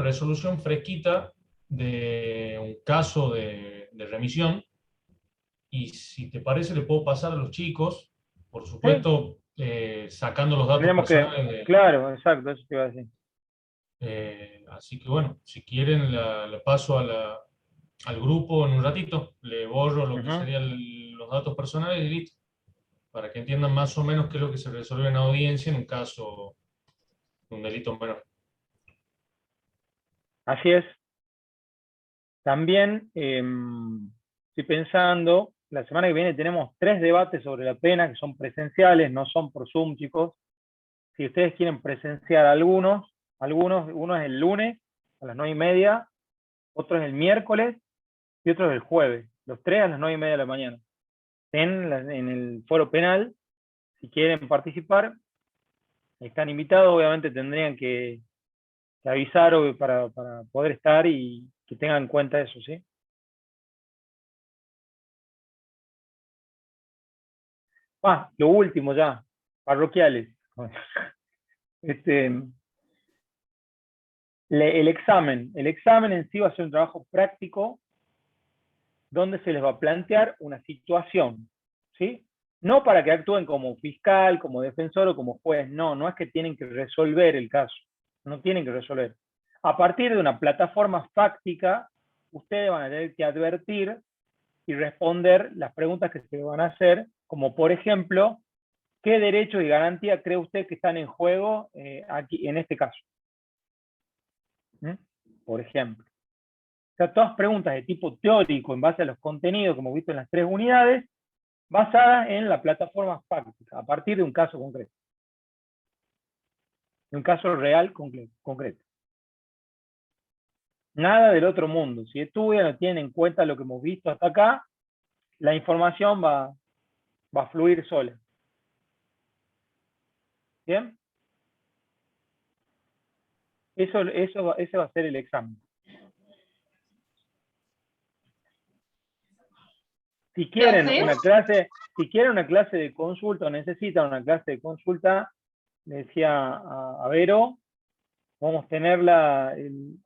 resolución fresquita de un caso de remisión y si te parece le puedo pasar a los chicos, por Sí, supuesto, sacando los datos tenemos que, personales claro, exacto, eso te iba a decir. así que bueno, si quieren le paso al grupo en un ratito, le borro lo que Ujú. serían los datos personales y listo, para que entiendan más o menos qué es lo que se resuelve en audiencia en un caso de un delito menor. Así es. También estoy pensando, la semana que viene tenemos 3 debates sobre la pena que son presenciales, no son por Zoom, chicos. Si ustedes quieren presenciar uno es el lunes a las 9:30, otro es el miércoles y otro es el jueves. Los 3 a las 9:30 de la mañana. En el foro penal, si quieren participar, están invitados, obviamente tendrían que avisar para poder estar y que tengan en cuenta eso, ¿sí? Lo último ya, parroquiales. Este, el examen en sí va a ser un trabajo práctico donde se les va a plantear una situación, ¿sí? No para que actúen como fiscal, como defensor o como juez, no, no es que tienen que resolver el caso, no tienen que resolver. A partir de una plataforma fáctica, ustedes van a tener que advertir y responder las preguntas que se van a hacer, como por ejemplo, ¿qué derechos y garantías cree usted que están en juego aquí en este caso? ¿Mm? Por ejemplo. O sea, todas preguntas de tipo teórico en base a los contenidos que hemos visto en las 3 unidades, basadas en la plataforma fáctica, a partir de un caso concreto. De un caso real concreto. Nada del otro mundo. Si estudian o tienen en cuenta lo que hemos visto hasta acá, la información va a fluir sola. ¿Bien? Ese va a ser el examen. Si quieren Profe, si quieren una clase de consulta o necesitan una clase de consulta, le decía a Vero, vamos a tenerla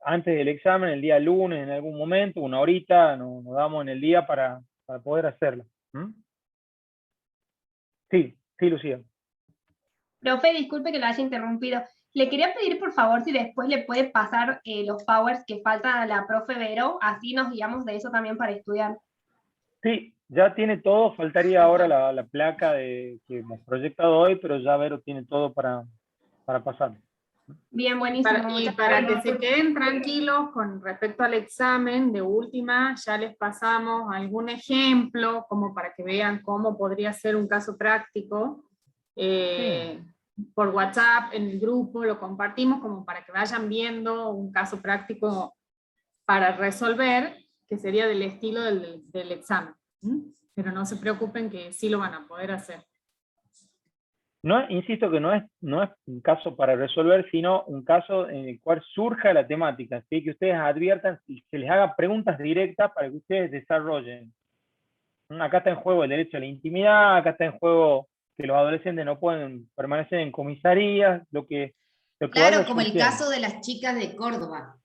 antes del examen, el día lunes en algún momento, una horita, nos damos en el día para poder hacerla. ¿Mm? Sí, sí, Lucía. profe, disculpe que lo haya interrumpido. Le quería pedir, por favor, si después le puede pasar los powers que faltan a la profe Vero, así nos guiamos de eso también para estudiar. Sí, ya tiene todo, faltaría ahora la placa que hemos proyectado hoy, pero ya Vero tiene todo para pasar. Bien, buenísimo. Y para que se queden tranquilos con respecto al examen, de última, ya les pasamos algún ejemplo, como para que vean cómo podría ser un caso práctico. Por WhatsApp, en el grupo, lo compartimos como para que vayan viendo un caso práctico para resolver, que sería del estilo del examen. Pero no se preocupen que sí lo van a poder hacer. No, insisto que no es un caso para resolver, sino un caso en el cual surja la temática, ¿sí? Que ustedes adviertan y se les haga preguntas directas para que ustedes desarrollen. Acá está en juego el derecho a la intimidad, acá está en juego que los adolescentes no pueden permanecer en comisarías, lo que claro, como el caso de las chicas de Córdoba,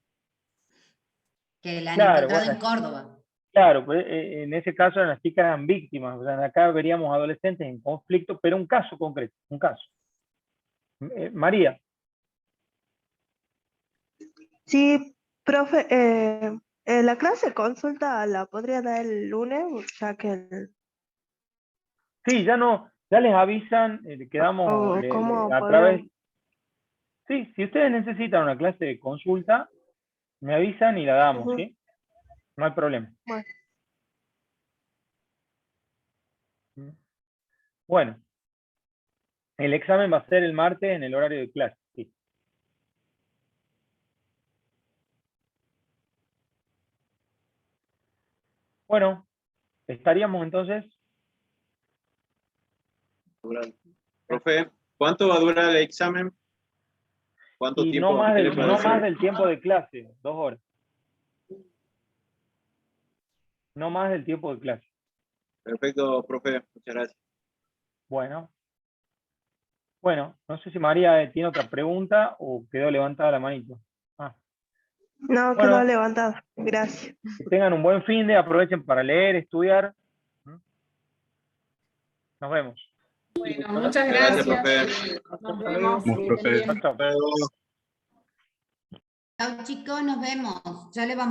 que la han encontrado en Córdoba. Claro, pues, en ese caso las chicas eran víctimas, o sea, acá veríamos adolescentes en conflicto, pero un caso concreto, un caso. María. Sí, profe, la clase consulta la podría dar el lunes, ya que Sí, ya les avisan, quedamos a través... Sí, si ustedes necesitan una clase de consulta, me avisan y la damos, ¿sí? No hay problema. Bueno, el examen va a ser el martes en el horario de clase, sí. Bueno, estaríamos entonces... Profe, ¿cuánto va a durar el examen? ¿Cuánto tiempo? No más del tiempo de clase, 2 horas. No más del tiempo de clase. Perfecto, profe, muchas gracias. Bueno, no sé si María tiene otra pregunta o quedó levantada la manito. No, quedó levantada, gracias. Que tengan un buen fin de, aprovechen para leer, estudiar. Nos vemos. Bueno, muchas gracias. Nos vemos. Chao chicos, nos vemos. Ya le vamos.